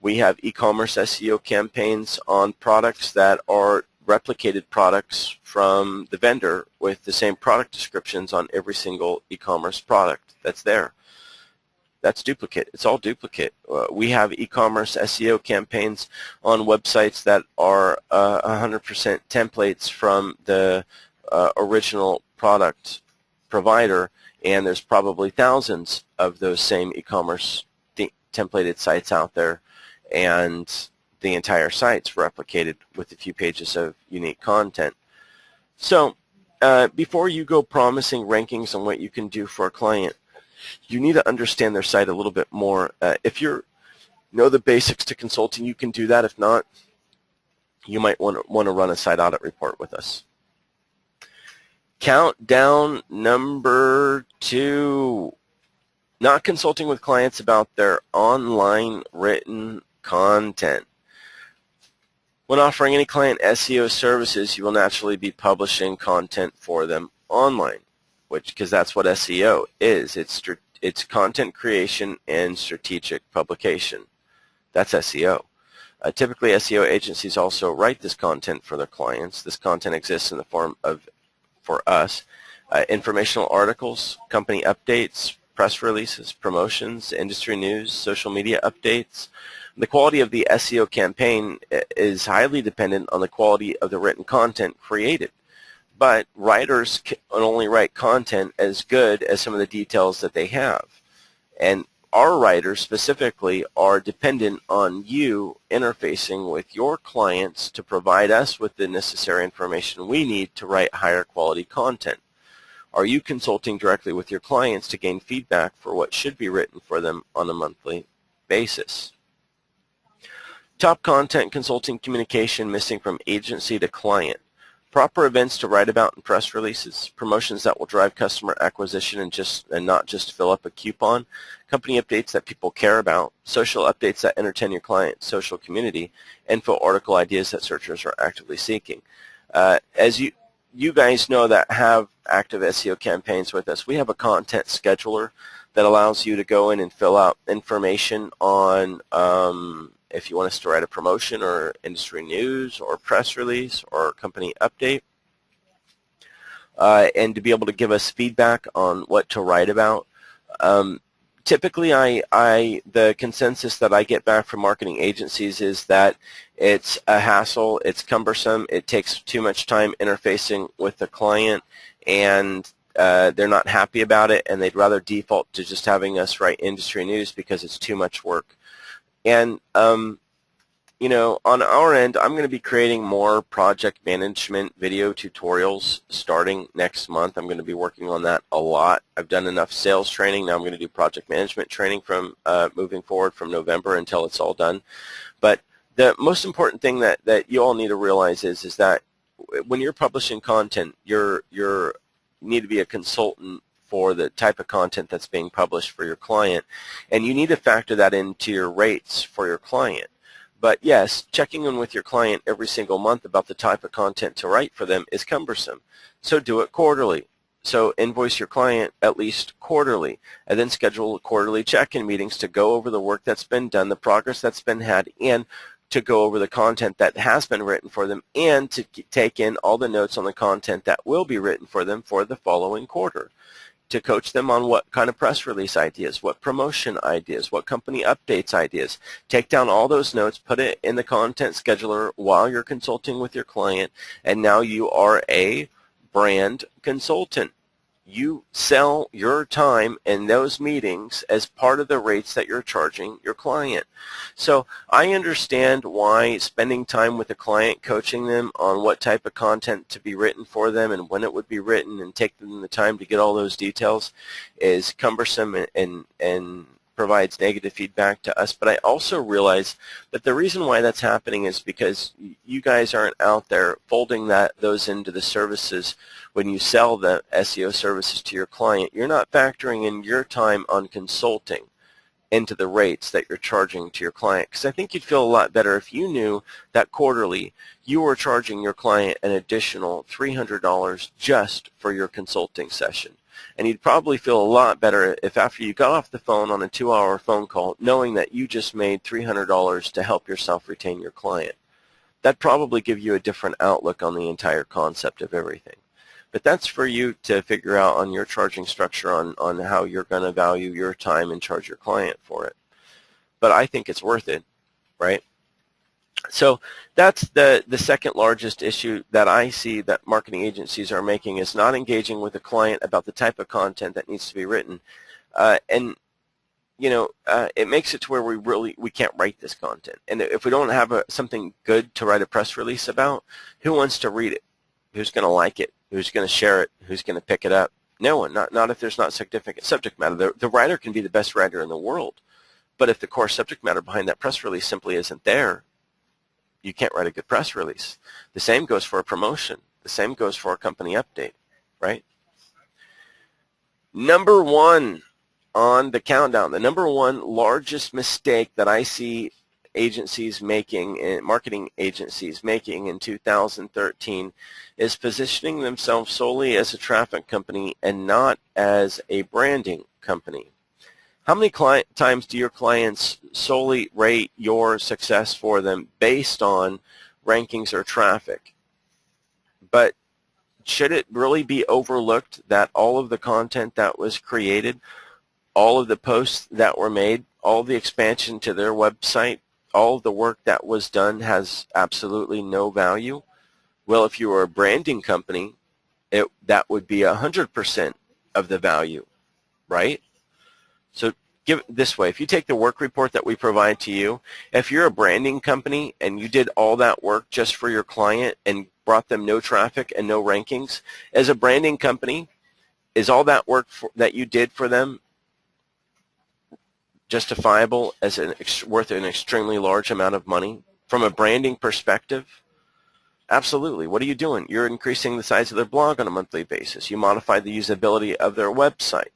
We have e-commerce SEO campaigns on products that are replicated products from the vendor with the same product descriptions on every single e-commerce product that's there. That's duplicate. It's all duplicate. We have e-commerce SEO campaigns on websites that are 100% templates from the original product provider, and there's probably thousands of those same e-commerce templated sites out there, and the entire site's replicated with a few pages of unique content. So before you go promising rankings on what you can do for a client, you need to understand their site a little bit more. If you know the basics to consulting, you can do that. If not, you might want to run a site audit report with us. Countdown number 2, not consulting with clients about their online written content. When offering any client SEO services, you will naturally be publishing content for them online, because that's what SEO is. It's content creation and strategic publication. That's SEO. Typically, SEO agencies also write this content for their clients. This content exists in the form of, for us, informational articles, company updates, press releases, promotions, industry news, social media updates. The quality of the SEO campaign is highly dependent on the quality of the written content created. But writers can only write content as good as some of the details that they have. And our writers specifically are dependent on you interfacing with your clients to provide us with the necessary information we need to write higher quality content. Are you consulting directly with your clients to gain feedback for what should be written for them on a monthly basis? Top content consulting communication missing from agency to client. Proper events to write about in press releases, promotions that will drive customer acquisition and not just fill up a coupon, company updates that people care about, social updates that entertain your client's social community, info article ideas that searchers are actively seeking. As you guys know that have active SEO campaigns with us, we have a content scheduler that allows you to go in and fill out information on if you want us to write a promotion or industry news or press release or company update, and to be able to give us feedback on what to write about. Typically, the consensus that I get back from marketing agencies is that it's a hassle, it's cumbersome, it takes too much time interfacing with the client, and they're not happy about it, and they'd rather default to just having us write industry news because it's too much work. And you know, on our end, I'm going to be creating more project management video tutorials starting next month. I'm going to be working on that a lot. I've done enough sales training. Now I'm going to do project management training from moving forward from November until it's all done. But the most important thing that you all need to realize is that when you're publishing content, you need to be a consultant for the type of content that's being published for your client, and you need to factor that into your rates for your client. But yes, checking in with your client every single month about the type of content to write for them is cumbersome. So do it quarterly. So invoice your client at least quarterly, and then schedule quarterly check-in meetings to go over the work that's been done, the progress that's been had, and to go over the content that has been written for them, and to take in all the notes on the content that will be written for them for the following quarter. To coach them on what kind of press release ideas, what promotion ideas, what company updates ideas. Take down all those notes, put it in the content scheduler while you're consulting with your client, and now you are a brand consultant. You sell your time in those meetings as part of the rates that you're charging your client. So I understand why spending time with a client, coaching them on what type of content to be written for them and when it would be written and take them the time to get all those details is cumbersome and provides negative feedback to us. But I also realize that the reason why that's happening is because you guys aren't out there folding those into the services. When you sell the SEO services to your client, you're not factoring in your time on consulting into the rates that you're charging to your client. Because I think you'd feel a lot better if you knew that quarterly you were charging your client an additional $300 just for your consulting session. And you'd probably feel a lot better if after you got off the phone on a 2-hour phone call, knowing that you just made $300 to help yourself retain your client. That'd probably give you a different outlook on the entire concept of everything. But that's for you to figure out on your charging structure on how you're going to value your time and charge your client for it. But I think it's worth it, right? So that's the second largest issue that I see that marketing agencies are making, is not engaging with the client about the type of content that needs to be written. And you know, it makes it to where we can't write this content. And if we don't have something good to write a press release about, who wants to read it? Who's going to like it? Who's going to share it? Who's going to pick it up? No one, not if there's not significant subject matter. The writer can be the best writer in the world, but if the core subject matter behind that press release simply isn't there, you can't write a good press release. The same goes for a promotion. The same goes for a company update, right? Number one on the countdown, the number one largest mistake that I see agencies making, marketing agencies making in 2013, is positioning themselves solely as a traffic company and not as a branding company. How many times do your clients solely rate your success for them based on rankings or traffic? But should it really be overlooked that all of the content that was created, all of the posts that were made, all of the expansion to their website, all of the work that was done has absolutely no value? Well, if you were a branding company, that would be 100% of the value, right? So give it this way. If you take the work report that we provide to you, if you're a branding company and you did all that work just for your client and brought them no traffic and no rankings, as a branding company, is all that work that you did for them justifiable as worth an extremely large amount of money? From a branding perspective, absolutely. What are you doing? You're increasing the size of their blog on a monthly basis. You modify the usability of their website.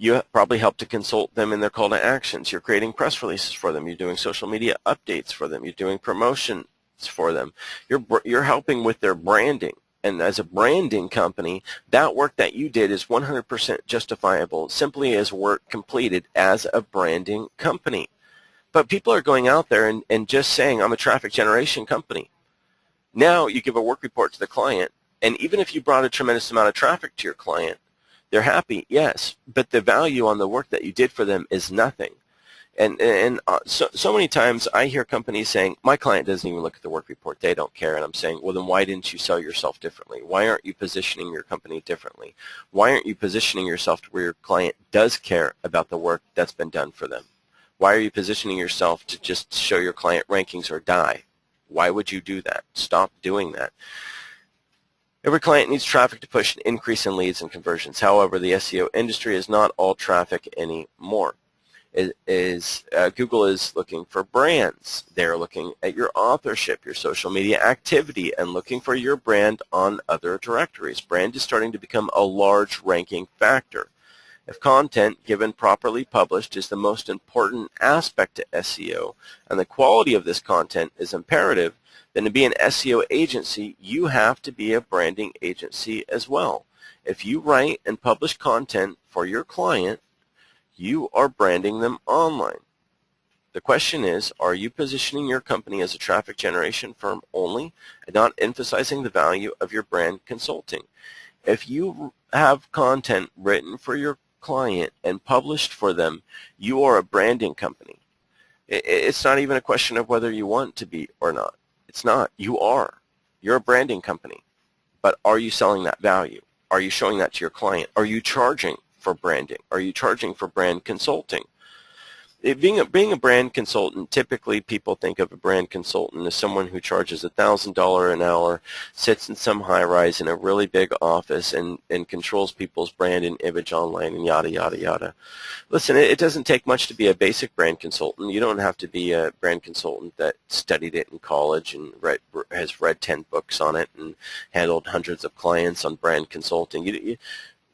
You probably help to consult them in their call to actions. You're creating press releases for them. You're doing social media updates for them. You're doing promotions for them. You're helping with their branding. And as a branding company, that work that you did is 100% justifiable simply as work completed as a branding company. But people are going out there and just saying, I'm a traffic generation company. Now you give a work report to the client, and even if you brought a tremendous amount of traffic to your client, they're happy, yes, but the value on the work that you did for them is nothing. And so many times I hear companies saying, my client doesn't even look at the work report, they don't care. And I'm saying, well, then why didn't you sell yourself differently? Why aren't you positioning your company differently? Why aren't you positioning yourself to where your client does care about the work that's been done for them? Why are you positioning yourself to just show your client rankings or die? Why would you do that? Stop doing that. Every client needs traffic to push an increase in leads and conversions. However, the SEO industry is not all traffic anymore. Google is looking for brands. They're looking at your authorship, your social media activity, and looking for your brand on other directories. Brand is starting to become a large ranking factor. If content, given properly published, is the most important aspect to SEO, and the quality of this content is imperative, then to be an SEO agency, you have to be a branding agency as well. If you write and publish content for your client, you are branding them online. The question is, are you positioning your company as a traffic generation firm only and not emphasizing the value of your brand consulting? If you have content written for your client and published for them, you are a branding company. It's not even a question of whether you want to be or not. It's not. You are. You're a branding company. But are you selling that value? Are you showing that to your client? Are you charging for branding? Are you charging for brand consulting? Being a brand consultant, typically people think of a brand consultant as someone who charges $1,000 an hour, sits in some high-rise in a really big office, and controls people's brand and image online, and yada, yada, yada. Listen, it doesn't take much to be a basic brand consultant. You don't have to be a brand consultant that studied it in college and has read 10 books on it and handled hundreds of clients on brand consulting.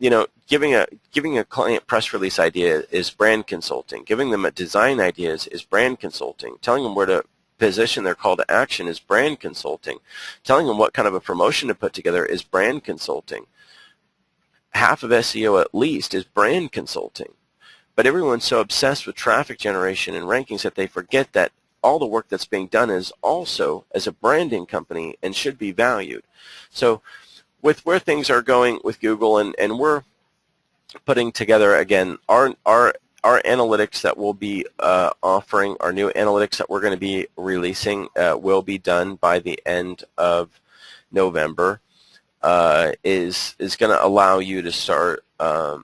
You know, giving a client press release idea is brand consulting. Giving them a design ideas is brand consulting. Telling them where to position their call to action is brand consulting. Telling them what kind of a promotion to put together is brand consulting. Half of SEO at least is brand consulting. But everyone's so obsessed with traffic generation and rankings that they forget that all the work that's being done is also as a branding company and should be valued. So with where things are going with Google, and we're putting together, again, our analytics that we'll be offering, our new analytics that we're going to be releasing will be done by the end of November, is going to allow you to start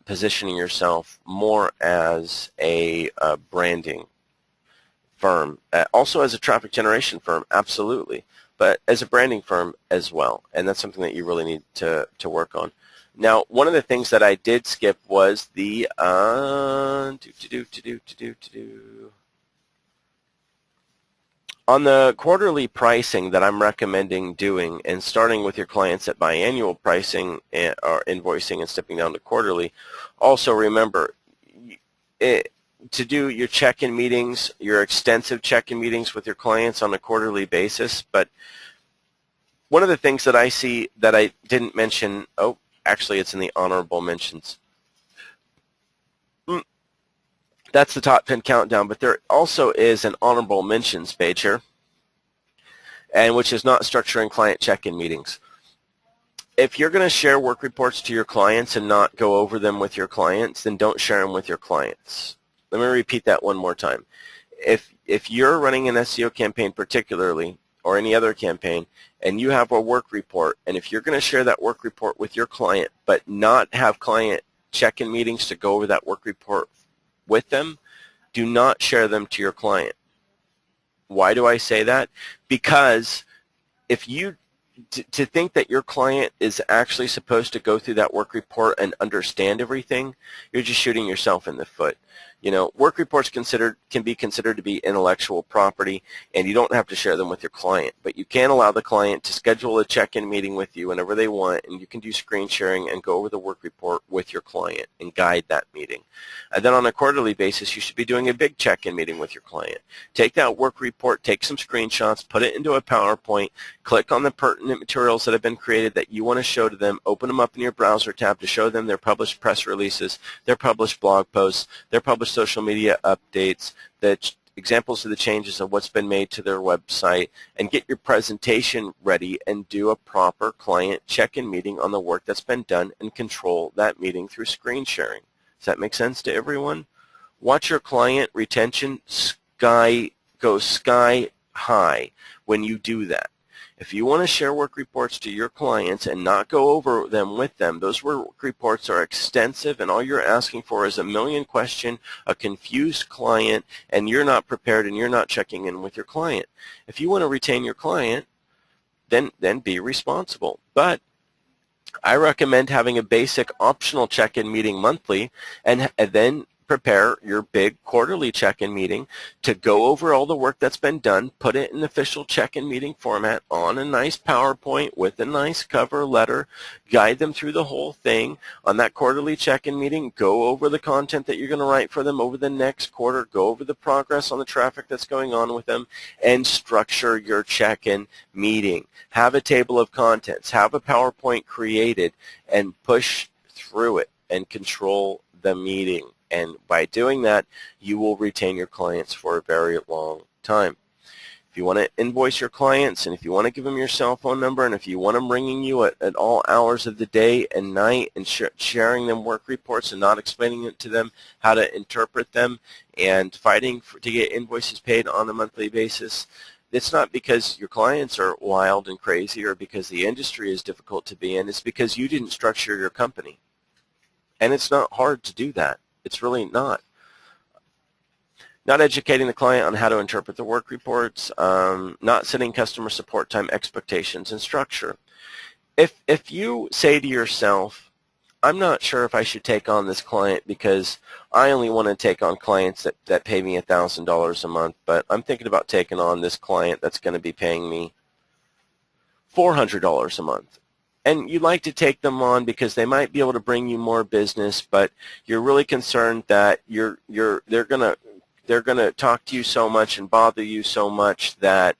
positioning yourself more as a branding firm, also as a traffic generation firm, absolutely, but as a branding firm as well, and that's something that you really need to work on. Now, one of the things that I did skip was the on the quarterly pricing that I'm recommending doing, and starting with your clients at biannual pricing or invoicing and stepping down to quarterly. Also remember, to do your check-in meetings, your extensive check-in meetings with your clients on a quarterly basis. But one of the things that I see that I didn't mention, oh, actually it's in the honorable mentions. That's the top 10 countdown, but there also is an honorable mentions page here, and which is not structuring client check-in meetings. If you're going to share work reports to your clients and not go over them with your clients, then don't share them with your clients. Let me repeat that one more time. If you're running an SEO campaign particularly, or any other campaign, and you have a work report, and if you're going to share that work report with your client but not have client check-in meetings to go over that work report with them, do not share them to your client. Why do I say that? Because if you to think that your client is actually supposed to go through that work report and understand everything, you're just shooting yourself in the foot. You know, work reports can be considered to be intellectual property, and you don't have to share them with your client. But you can allow the client to schedule a check-in meeting with you whenever they want, and you can do screen sharing and go over the work report with your client and guide that meeting. And then on a quarterly basis, you should be doing a big check-in meeting with your client. Take that work report, take some screenshots, put it into a PowerPoint, click on the pertinent materials that have been created that you want to show to them, open them up in your browser tab to show them their published press releases, their published blog posts, their published social media updates, the examples of the changes of what's been made to their website, and get your presentation ready and do a proper client check-in meeting on the work that's been done and control that meeting through screen sharing. Does that make sense to everyone? Watch your client retention go sky high when you do that. If you want to share work reports to your clients and not go over them with them, those work reports are extensive, and all you're asking for is a million question, a confused client, and you're not prepared and you're not checking in with your client. If you want to retain your client, then be responsible. But I recommend having a basic optional check-in meeting monthly, and then prepare your big quarterly check-in meeting to go over all the work that's been done, put it in official check-in meeting format on a nice PowerPoint with a nice cover letter, guide them through the whole thing. On that quarterly check-in meeting, go over the content that you're going to write for them over the next quarter, go over the progress on the traffic that's going on with them, and structure your check-in meeting. Have a table of contents, have a PowerPoint created, and push through it and control the meeting. And by doing that, you will retain your clients for a very long time. If you want to invoice your clients, and if you want to give them your cell phone number, and if you want them ringing you at all hours of the day and night and sharing them work reports and not explaining it to them how to interpret them and fighting to get invoices paid on a monthly basis, it's not because your clients are wild and crazy or because the industry is difficult to be in. It's because you didn't structure your company. And it's not hard to do that. It's really not. Not educating the client on how to interpret the work reports, not setting customer support time expectations and structure. If you say to yourself, I'm not sure if I should take on this client because I only want to take on clients that pay me $1,000 a month, but I'm thinking about taking on this client that's going to be paying me $400 a month. And you'd like to take them on because they might be able to bring you more business, but you're really concerned that they're gonna talk to you so much and bother you so much that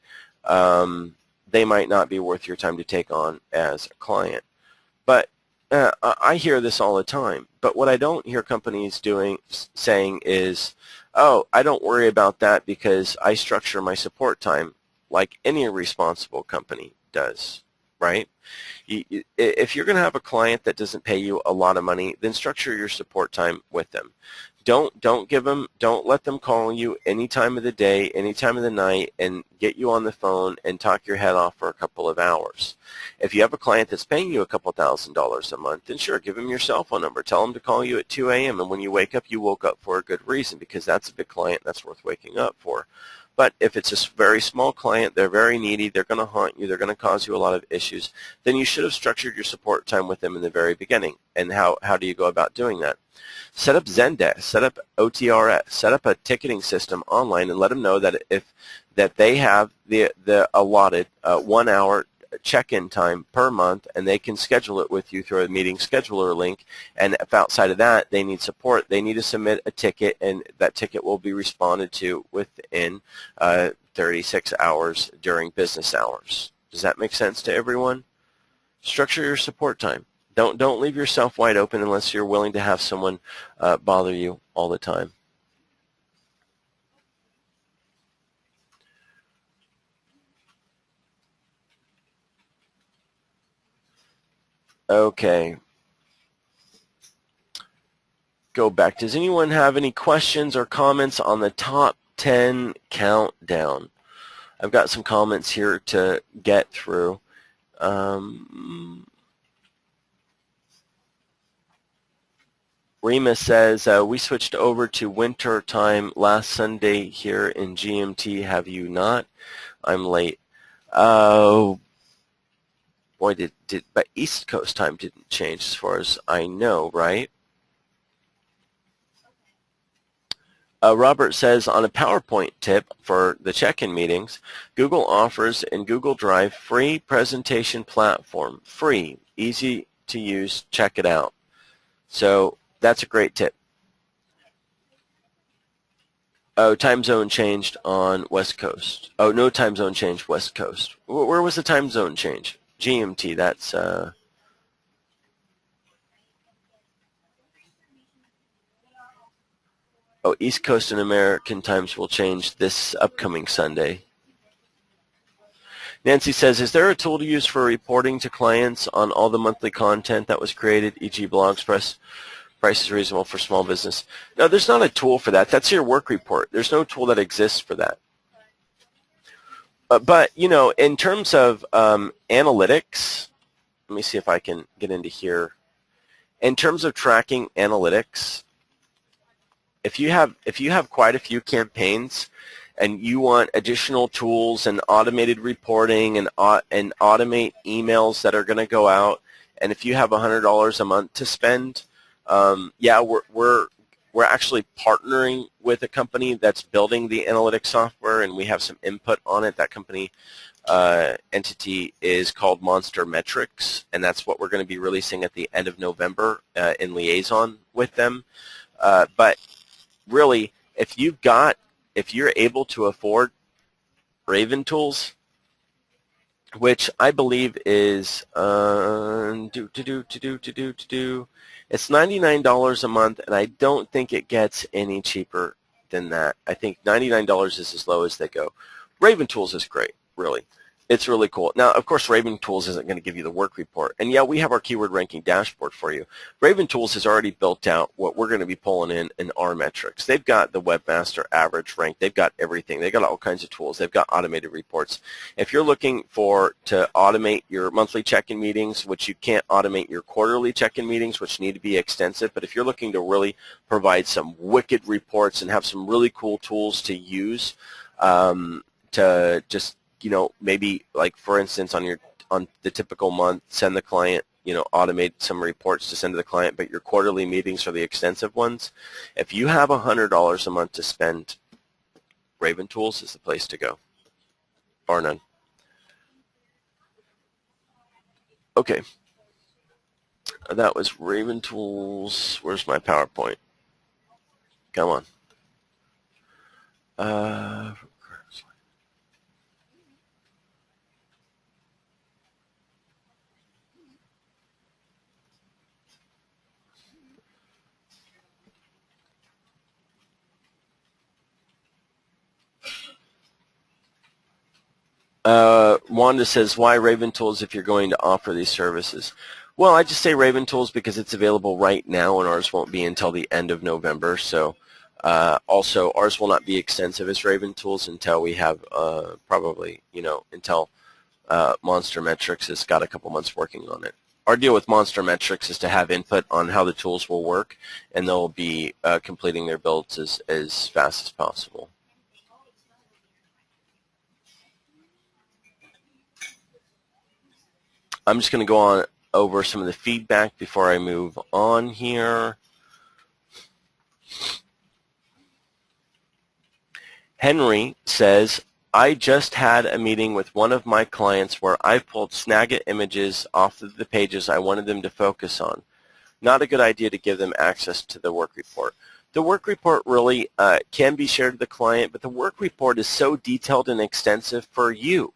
they might not be worth your time to take on as a client. But I hear this all the time. But what I don't hear companies saying is, oh, I don't worry about that because I structure my support time like any responsible company does. Right? If you're going to have a client that doesn't pay you a lot of money, then structure your support time with them. Don't let them call you any time of the day, any time of the night, and get you on the phone and talk your head off for a couple of hours. If you have a client that's paying you a couple $1,000s a month, then sure, give them your cell phone number. Tell them to call you at 2 a.m. and when you wake up, you woke up for a good reason because that's a big client that's worth waking up for. But if it's a very small client, they're very needy, they're going to haunt you, they're going to cause you a lot of issues, then you should have structured your support time with them in the very beginning. And how do you go about doing that? Set up Zendesk, set up OTRS, set up a ticketing system online and let them know that that they have the allotted 1 hour check-in time per month, and they can schedule it with you through a meeting scheduler link. And if outside of that they need support, they need to submit a ticket, and that ticket will be responded to within 36 hours during business hours. Does that make sense to everyone? Structure your support time. Don't leave yourself wide open unless you're willing to have someone bother you all the time. Okay. Go back. Does anyone have any questions or comments on the top 10 countdown? I've got some comments here to get through. Rima says, we switched over to winter time last Sunday here in GMT. Have you not? I'm late. Boy, but East Coast time didn't change as far as I know, right? Robert says, on a PowerPoint tip for the check-in meetings, Google offers in Google Drive free presentation platform. Free, easy to use, check it out. So that's a great tip. Oh, time zone changed on West Coast. Oh, no time zone changed West Coast. Where was the time zone change? GMT, that's... Oh, East Coast and American times will change this upcoming Sunday. Nancy says, is there a tool to use for reporting to clients on all the monthly content that was created, e.g. blogs, price is reasonable for small business? No, there's not a tool for that. That's your work report. There's no tool that exists for that. But, you know, in terms of analytics, let me see if I can get into here. In terms of tracking analytics, if you have quite a few campaigns and you want additional tools and automated reporting and automate emails that are going to go out, and if you have $100 a month to spend, yeah, we're actually partnering with a company that's building the analytics software, and we have some input on it. That company entity is called Monster Metrics, and that's what we're going to be releasing at the end of November in liaison with them. But really, if you're able to afford Raven tools, which I believe is it's $99 a month, and I don't think it gets any cheaper than that. I think $99 is as low as they go. Raven Tools is great, really. It's really cool. Now, of course, Raven Tools isn't going to give you the work report. And yeah, we have our keyword ranking dashboard for you. Raven Tools has already built out what we're going to be pulling in our metrics. They've got the webmaster average rank. They've got everything. They've got all kinds of tools. They've got automated reports. If you're looking to automate your monthly check-in meetings, which you can't automate your quarterly check-in meetings, which need to be extensive, but if you're looking to really provide some wicked reports and have some really cool tools to use to just, you know, maybe like for instance on the typical month, send the client, you know, automate some reports to send to the client, but your quarterly meetings are the extensive ones. If you have $100 a month to spend, Raven Tools is the place to go, or none. Okay, that was Raven Tools. Where's my PowerPoint? Come on. Wanda says, why Raven Tools if you're going to offer these services? Well, I just say Raven Tools because it's available right now, and ours won't be until the end of November. So also, ours will not be extensive as Raven Tools until we have probably, you know, until Monster Metrics has got a couple months working on it. Our deal with Monster Metrics is to have input on how the tools will work, and they'll be completing their builds as fast as possible. I'm just going to go on over some of the feedback before I move on here. Henry says, I just had a meeting with one of my clients where I pulled Snagit images off of the pages I wanted them to focus on. Not a good idea to give them access to the work report. The work report really can be shared with the client, but the work report is so detailed and extensive for you.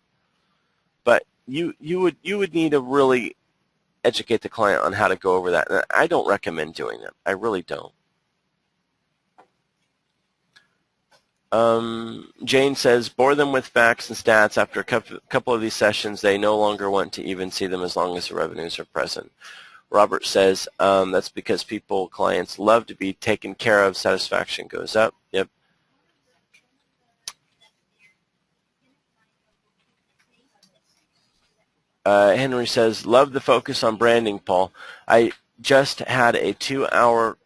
But you would need to really educate the client on how to go over that. And I don't recommend doing that. I really don't. Jane says, bore them with facts and stats. After a couple of these sessions, they no longer want to even see them as long as the revenues are present. Robert says, that's because clients love to be taken care of. Satisfaction goes up. Yep. Henry says, love the focus on branding, Paul. I just had a 2-hour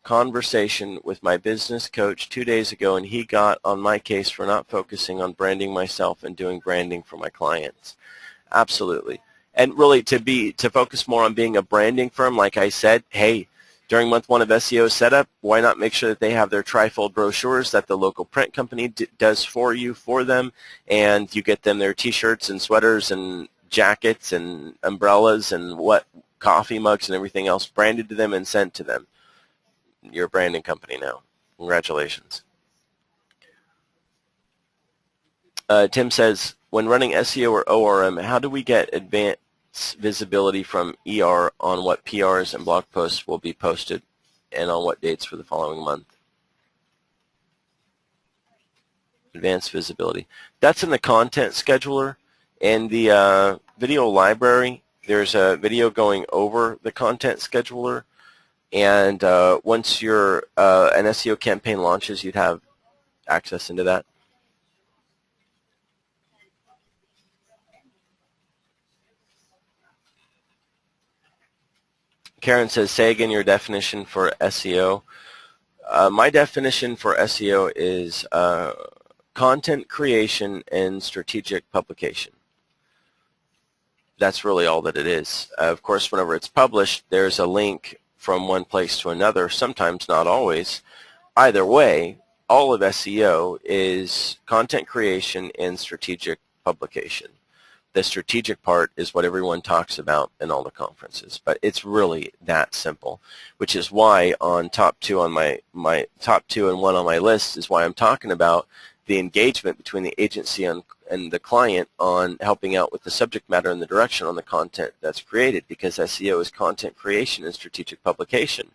conversation with my business coach 2 days ago, and he got on my case for not focusing on branding myself and doing branding for my clients. Absolutely. And really to focus more on being a branding firm, like I said, hey, during month 1 of SEO setup, why not make sure that they have their trifold brochures that the local print company does for them, and you get them their T-shirts and sweaters and jackets and umbrellas and coffee mugs and everything else branded to them and sent to them. You're a branding company now. Congratulations. Tim says, when running SEO or ORM, how do we get advanced visibility from ER on what PRs and blog posts will be posted and on what dates for the following month? Advanced visibility. That's in the content scheduler. In the video library, there's a video going over the content scheduler. And once your an SEO campaign launches, you'd have access into that. Karen says, say again your definition for SEO. My definition for SEO is content creation and strategic publication. That's really all that it is. Of course, whenever it's published, there's a link from one place to another, sometimes not always. Either way, all of SEO is content creation and strategic publication. The strategic part is what everyone talks about in all the conferences, but it's really that simple, which is why on top two on my top two and one on my list is why I'm talking about the engagement between the agency and the client on helping out with the subject matter and the direction on the content that's created, because SEO is content creation and strategic publication.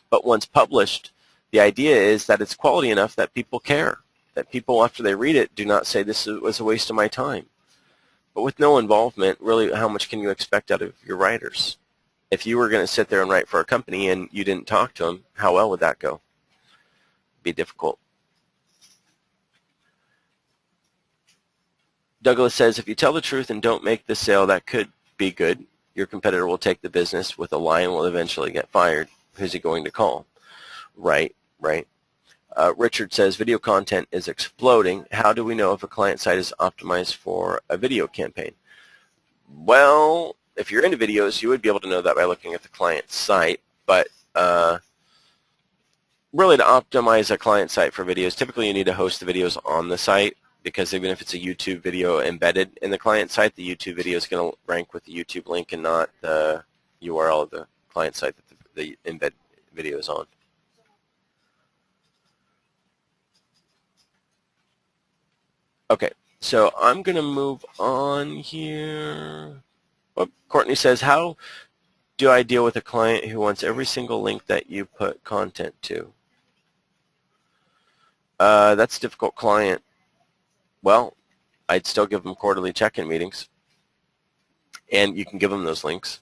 But once published, the idea is that it's quality enough that people care, that people after they read it do not say this was a waste of my time. But with no involvement, really, how much can you expect out of your writers? If you were going to sit there and write for a company and you didn't talk to them, how well would that go? Be difficult. Douglas says, if you tell the truth and don't make the sale, that could be good. Your competitor will take the business with a lie and will eventually get fired. Who's he going to call? Right, right. Richard says, video content is exploding. How do we know if a client site is optimized for a video campaign? Well, if you're into videos, you would be able to know that by looking at the client site. But really, to optimize a client site for videos, typically you need to host the videos on the site, because even if it's a YouTube video embedded in the client site, the YouTube video is going to rank with the YouTube link and not the URL of the client site that the embed video is on. Okay, so I'm going to move on here. Oh, Courtney says, how do I deal with a client who wants every single link that you put content to? That's a difficult client. Well, I'd still give them quarterly check-in meetings, and you can give them those links.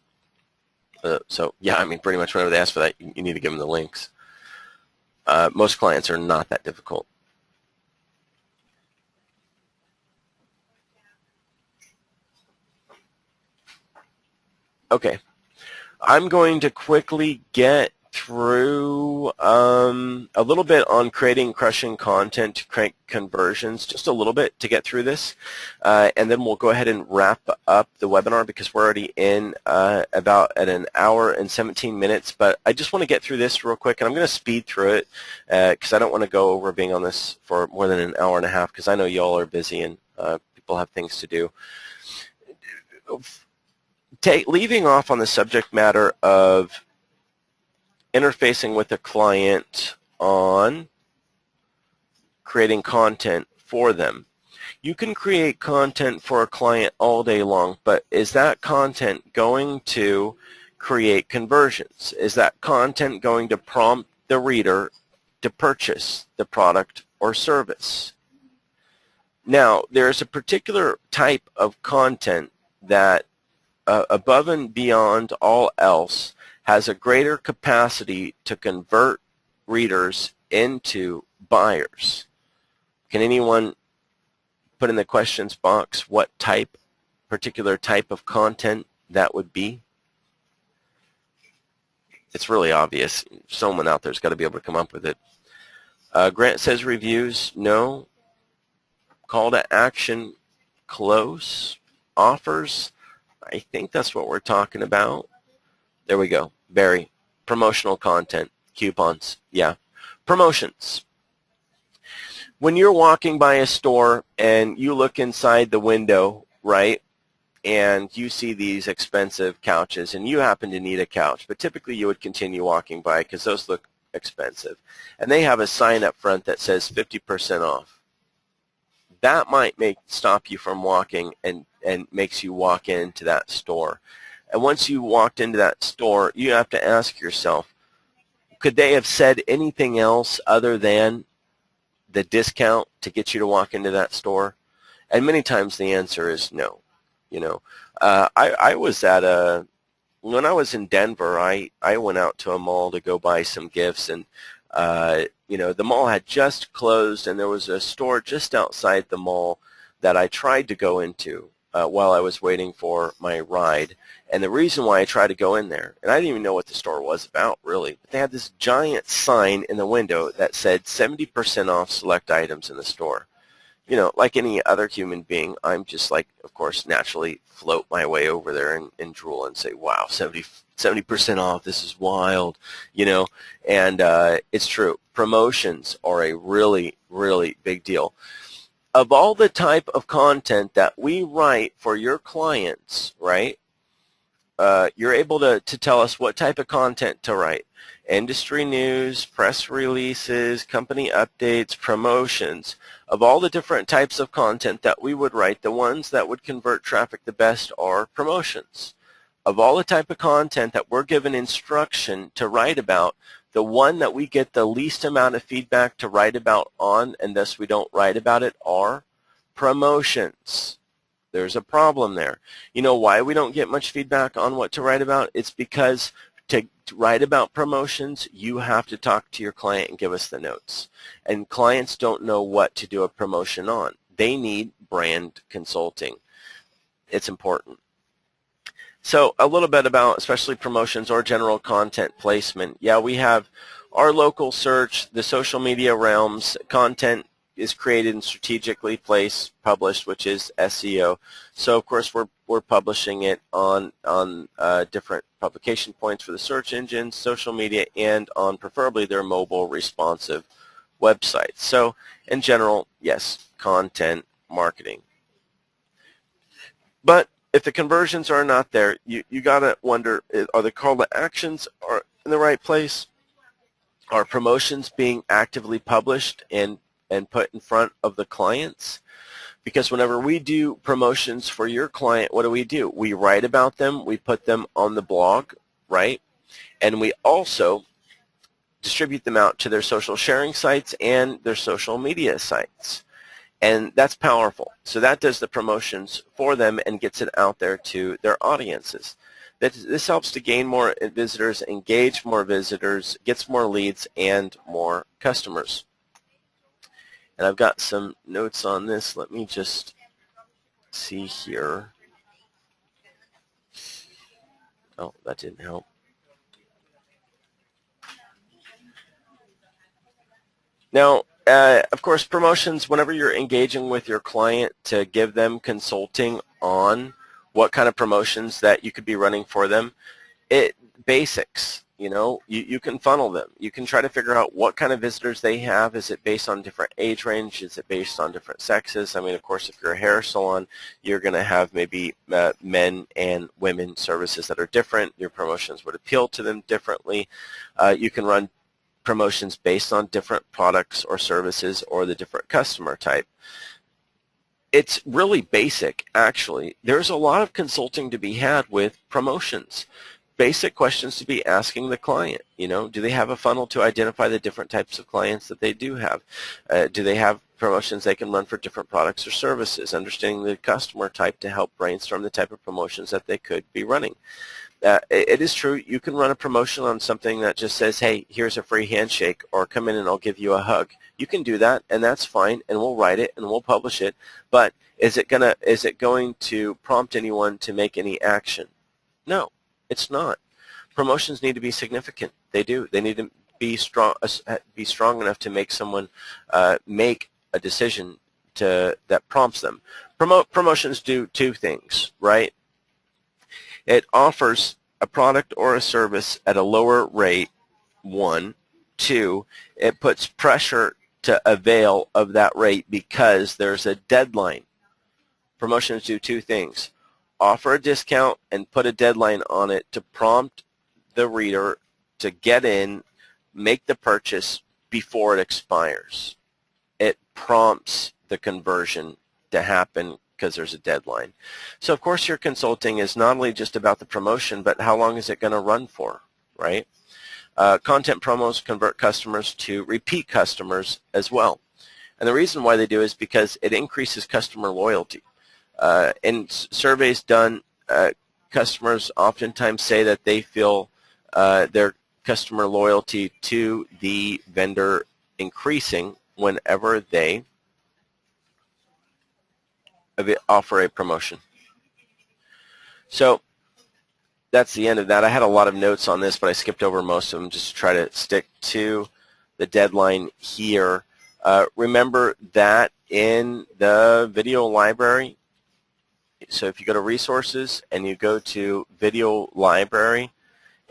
So, yeah, I mean, pretty much whenever they ask for that, you need to give them the links. Most clients are not that difficult. Okay, I'm going to quickly get through a little bit on creating crushing content to crank conversions, just a little bit to get through this, and then we'll go ahead and wrap up the webinar because we're already in about at an hour and 17 minutes, but I just want to get through this real quick, and I'm going to speed through it because I don't want to go over being on this for more than an hour and a half because I know y'all are busy and people have things to do. Leaving off on the subject matter of interfacing with a client on creating content for them. You can create content for a client all day long, but is that content going to create conversions? Is that content going to prompt the reader to purchase the product or service? Now, there's a particular type of content that above and beyond all else has a greater capacity to convert readers into buyers. Can anyone put in the questions box what particular type of content that would be? It's really obvious. Someone out there's got to be able to come up with it. Grant says reviews, no. Call to action, close. Offers, I think that's what we're talking about. There we go. Barry, promotional content, coupons, yeah. Promotions. When you're walking by a store and you look inside the window, right, and you see these expensive couches and you happen to need a couch, but typically you would continue walking by because those look expensive. And they have a sign up front that says 50% off. That might stop you from walking and makes you walk into that store. And once you walked into that store, you have to ask yourself, could they have said anything else other than the discount to get you to walk into that store? And many times the answer is no. You know, I was at when I was in Denver, I went out to a mall to go buy some gifts, and you know, the mall had just closed, and there was a store just outside the mall that I tried to go into. while I was waiting for my ride. And the reason why I tried to go in there, and I didn't even know what the store was about really, but they had this giant sign in the window that said 70% off select items in the store. You know, like any other human being, I'm just like, of course, naturally float my way over there and drool and say, wow, 70% off, this is wild, you know, and it's true. Promotions are a really, really big deal. Of all the type of content that we write for your clients, right, you're able to tell us what type of content to write. Industry news, press releases, company updates, promotions. Of all the different types of content that we would write, the ones that would convert traffic the best are promotions. Of all the type of content that we're given instruction to write about, the one that we get the least amount of feedback to write about on, and thus we don't write about it, are promotions. There's a problem there. You know why we don't get much feedback on what to write about? It's because to write about promotions, you have to talk to your client and give us the notes. And clients don't know what to do a promotion on. They need brand consulting. It's important. So a little bit about especially promotions or general content placement. Yeah, we have our local search, the social media realms. Content is created and strategically placed, published, which is SEO. So of course we're publishing it on different publication points for the search engines, social media, and on preferably their mobile responsive websites. So in general, yes, content marketing. But if the conversions are not there, you got to wonder, are the call to actions are in the right place? Are promotions being actively published and put in front of the clients? Because whenever we do promotions for your client, what do? We write about them, we put them on the blog, right? And we also distribute them out to their social sharing sites and their social media sites. And that's powerful. So that does the promotions for them and gets it out there to their audiences. This helps to gain more visitors, engage more visitors, gets more leads, and more customers. And I've got some notes on this. Let me just see here. Oh, that didn't help. Now, of course, promotions, whenever you're engaging with your client to give them consulting on what kind of promotions that you could be running for them, basics, you know, you can funnel them. You can try to figure out what kind of visitors they have. Is it based on different age range? Is it based on different sexes? I mean, of course, if you're a hair salon, you're going to have maybe men and women services that are different. Your promotions would appeal to them differently. You can run promotions based on different products or services or the different customer type. It's really basic, actually. There's a lot of consulting to be had with promotions. Basic questions to be asking the client. You know, do they have a funnel to identify the different types of clients that they do have? Do they have promotions they can run for different products or services? Understanding the customer type to help brainstorm the type of promotions that they could be running. It is true, you can run a promotion on something that just says, hey, here's a free handshake, or come in and I'll give you a hug. You can do that, and that's fine, and we'll write it and we'll publish it. But is it going to prompt anyone to make any action? No, it's not. Promotions need to be significant. They do. They need to be strong enough to make someone make a decision that prompts them. Promotions do two things, right? It offers a product or a service at a lower rate, one. Two, it puts pressure to avail of that rate because there's a deadline. Promotions do two things. Offer a discount and put a deadline on it to prompt the reader to get in, make the purchase before it expires. It prompts the conversion to happen because there's a deadline. So of course your consulting is not only just about the promotion, but how long is it going to run for, right? Content promos convert customers to repeat customers as well. And the reason why they do is because it increases customer loyalty. In surveys done, customers oftentimes say that they feel their customer loyalty to the vendor increasing whenever they offer a promotion. So that's the end of that. I had a lot of notes on this, but I skipped over most of them just to try to stick to the deadline here. Remember that in the video library, so if you go to resources and you go to video library,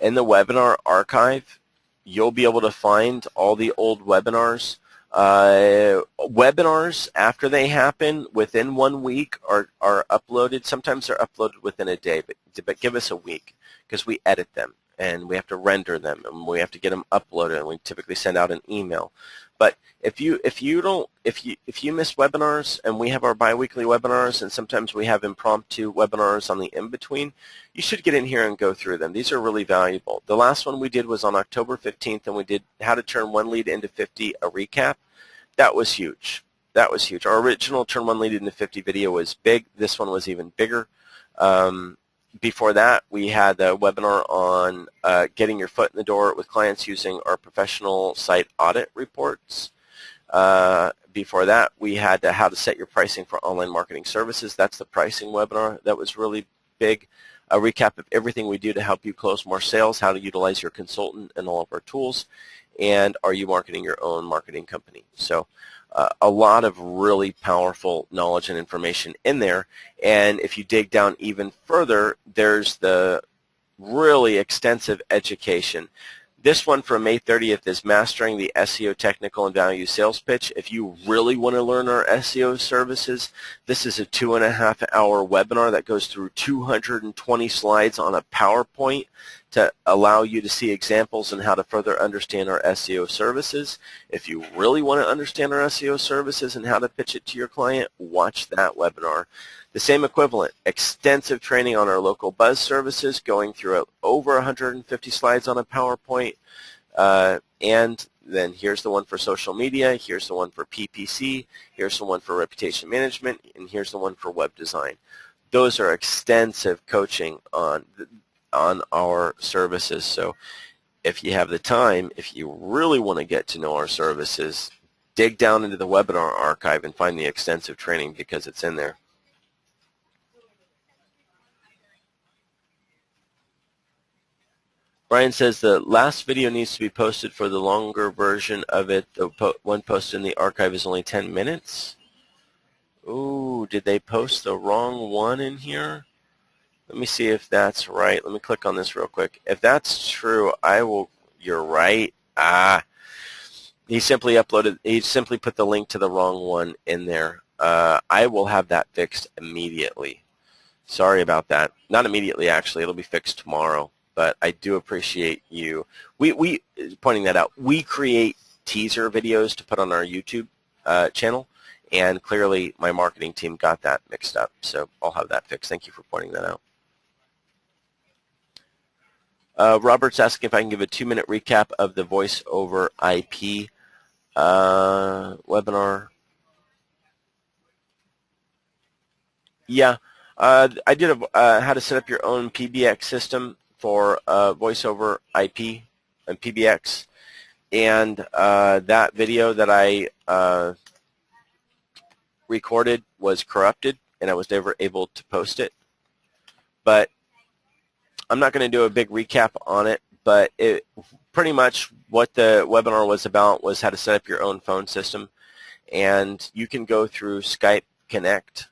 in the webinar archive, you'll be able to find all the old webinars. Webinars, after they happen, within 1 week are uploaded. Sometimes they're uploaded within a day, but give us a week because we edit them and we have to render them and we have to get them uploaded, and we typically send out an email. But if you miss webinars, and we have our biweekly webinars, and sometimes we have impromptu webinars on the in-between, you should get in here and go through them. These are really valuable. The last one we did was on October 15th, and we did how to turn one lead into 50, a recap. That was huge. That was huge. Our original turn one lead into 50 video was big. This one was even bigger. Before that, we had a webinar on getting your foot in the door with clients using our professional site audit reports. Before that, we had how to set your pricing for online marketing services. That's the pricing webinar. That was really big. A recap of everything we do to help you close more sales, how to utilize your consultant and all of our tools, and are you marketing your own marketing company? So a lot of really powerful knowledge and information in there. And if you dig down even further, there's the really extensive education. This one from May 30th is Mastering the SEO Technical and Value Sales Pitch. If you really want to learn our SEO services, this is a 2.5-hour webinar that goes through 220 slides on a PowerPoint to allow you to see examples and how to further understand our SEO services. If you really want to understand our SEO services and how to pitch it to your client, watch that webinar. The same equivalent, extensive training on our local buzz services, going through over 150 slides on a PowerPoint. And then here's the one for social media, here's the one for PPC, here's the one for reputation management, and here's the one for web design. Those are extensive coaching on our services. So if you have the time, if you really want to get to know our services, dig down into the webinar archive and find the extensive training because it's in there. Brian says the last video needs to be posted for the longer version of it. The one posted in the archive is only 10 minutes. Ooh, did they post the wrong one in here? Let me see if that's right. Let me click on this real quick. If that's true, you're right. He simply put the link to the wrong one in there. I will have that fixed immediately. Sorry about that. Not immediately, actually. It'll be fixed tomorrow. But I do appreciate you. We pointing that out. We create teaser videos to put on our YouTube channel, and clearly my marketing team got that mixed up. So I'll have that fixed. Thank you for pointing that out. Robert's asking if I can give a 2-minute recap of the voice over IP webinar. Yeah, I did how to set up your own PBX system for voice over IP and PBX, and that video that I recorded was corrupted, and I was never able to post it. But I'm not going to do a big recap on it, but pretty much what the webinar was about was how to set up your own phone system, and you can go through Skype Connect.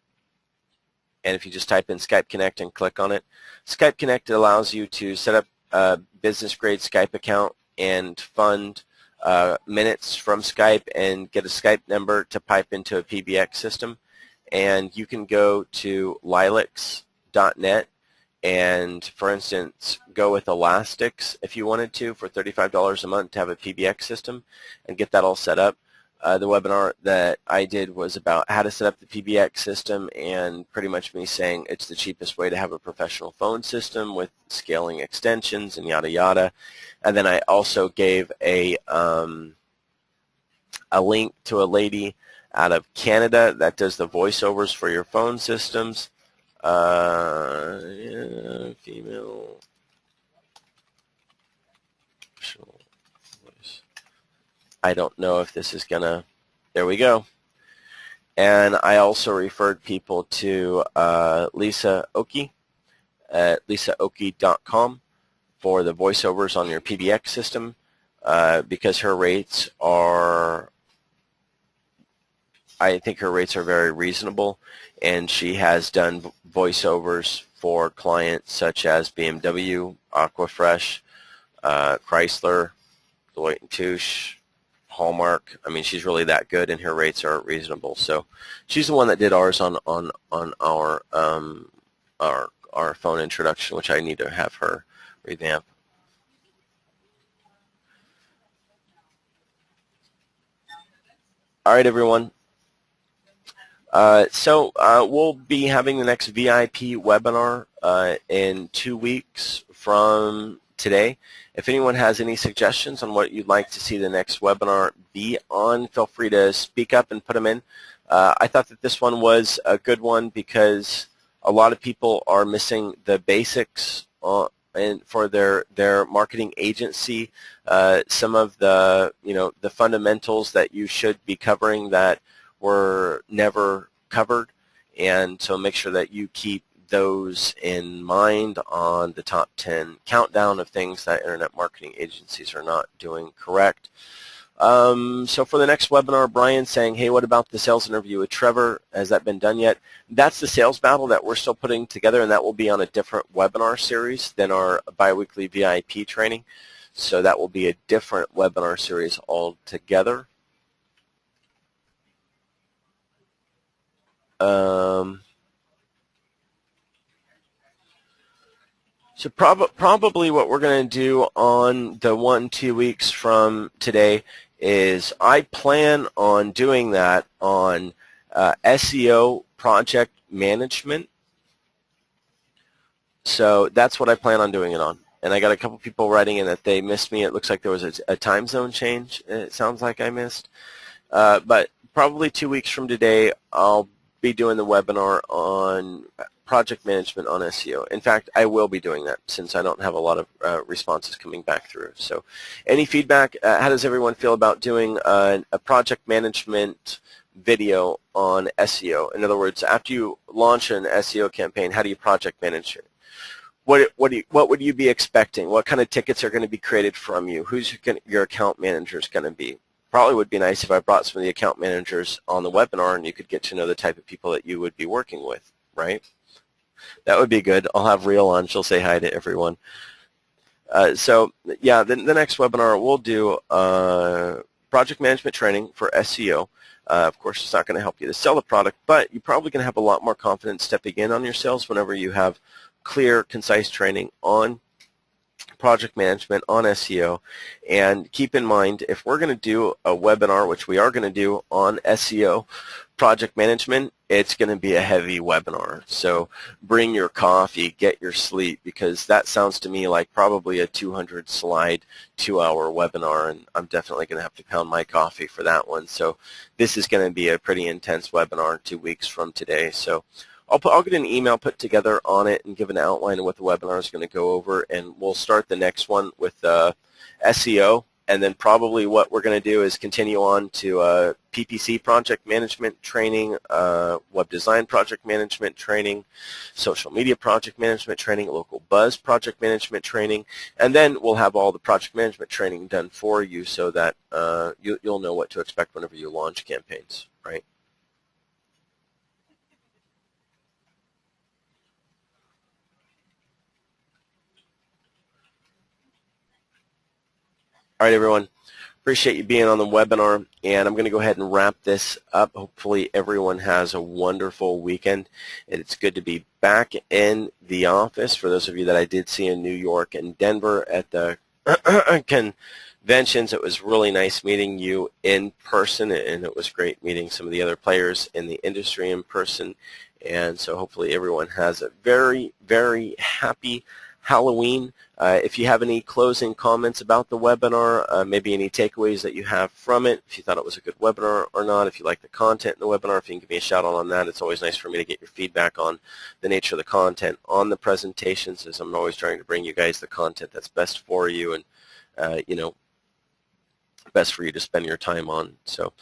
And if you just type in Skype Connect and click on it, Skype Connect allows you to set up a business-grade Skype account and fund minutes from Skype and get a Skype number to pipe into a PBX system. And you can go to lilacs.net and, for instance, go with Elastics if you wanted to for $35 a month to have a PBX system and get that all set up. The webinar that I did was about how to set up the PBX system, and pretty much me saying it's the cheapest way to have a professional phone system with scaling extensions and yada yada. And then I also gave a link to a lady out of Canada that does the voiceovers for your phone systems. Yeah, female. I don't know if this is gonna, there we go. And I also referred people to Lisa Oki, at lisaoki.com for the voiceovers on your PBX system, because her rates are, I think her rates are very reasonable, and she has done voiceovers for clients such as BMW, Aquafresh, Chrysler, Deloitte & Touche, Hallmark. I mean, she's really that good, and her rates are reasonable. So she's the one that did ours on our phone introduction, which I need to have her revamp. All right, everyone. So we'll be having the next VIP webinar in 2 weeks from today. If anyone has any suggestions on what you'd like to see the next webinar be on, feel free to speak up and put them in. I thought that this one was a good one because a lot of people are missing the basics and for their marketing agency, some of the the fundamentals that you should be covering that were never covered, and so make sure that you keep those in mind on the top 10 countdown of things that internet marketing agencies are not doing correct. So for the next webinar, Brian's saying, hey, what about the sales interview with Trevor? Has that been done yet? That's the sales battle that we're still putting together, and that will be on a different webinar series than our biweekly VIP training. So that will be a different webinar series altogether. So probably what we're going to do on the 1-2 weeks from today is I plan on doing that on SEO project management. So that's what I plan on doing it on. And I got a couple people writing in that they missed me. It looks like there was a time zone change. It sounds like I missed. But probably 2 weeks from today, I'll be doing the webinar on project management on SEO. In fact, I will be doing that since I don't have a lot of responses coming back through. So any feedback? How does everyone feel about doing a project management video on SEO? In other words, after you launch an SEO campaign, how do you project manage it? What would you be expecting? What kind of tickets are going to be created from you? Who's your account manager is going to be? Probably would be nice if I brought some of the account managers on the webinar and you could get to know the type of people that you would be working with, right? That would be good. I'll have Reel on. She'll say hi to everyone. So yeah, the next webinar we'll do project management training for SEO. Of course, it's not going to help you to sell the product, but you're probably going to have a lot more confidence stepping in on your sales whenever you have clear, concise training on project management on SEO. And keep in mind, if we're going to do a webinar, which we are going to do on SEO project management, it's going to be a heavy webinar. So bring your coffee, get your sleep, because that sounds to me like probably a 200 slide 2-hour webinar, and I'm definitely going to have to pound my coffee for that one. So this is going to be a pretty intense webinar 2 weeks from today. So I'll get an email put together on it and give an outline of what the webinar is going to go over, and we'll start the next one with SEO, and then probably what we're going to do is continue on to PPC project management training, web design project management training, social media project management training, local buzz project management training, and then we'll have all the project management training done for you so that you'll know what to expect whenever you launch campaigns, right? All right, everyone. Appreciate you being on the webinar, and I'm going to go ahead and wrap this up. Hopefully everyone has a wonderful weekend. It's good to be back in the office. For those of you that I did see in New York and Denver at the conventions, it was really nice meeting you in person, and it was great meeting some of the other players in the industry in person. And so hopefully everyone has a very, very happy Halloween. If you have any closing comments about the webinar, maybe any takeaways that you have from it, if you thought it was a good webinar or not, if you like the content in the webinar, if you can give me a shout out on that. It's always nice for me to get your feedback on the nature of the content on the presentations, as I'm always trying to bring you guys the content that's best for you. And, best for you to spend your time on. So, all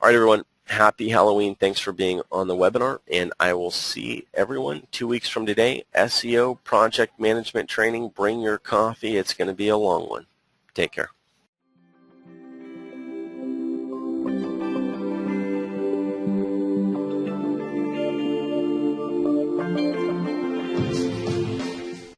right, everyone, happy Halloween. Thanks for being on the webinar, and I will see everyone 2 weeks from today. SEO project management training. Bring your coffee. It's going to be a long one. Take care.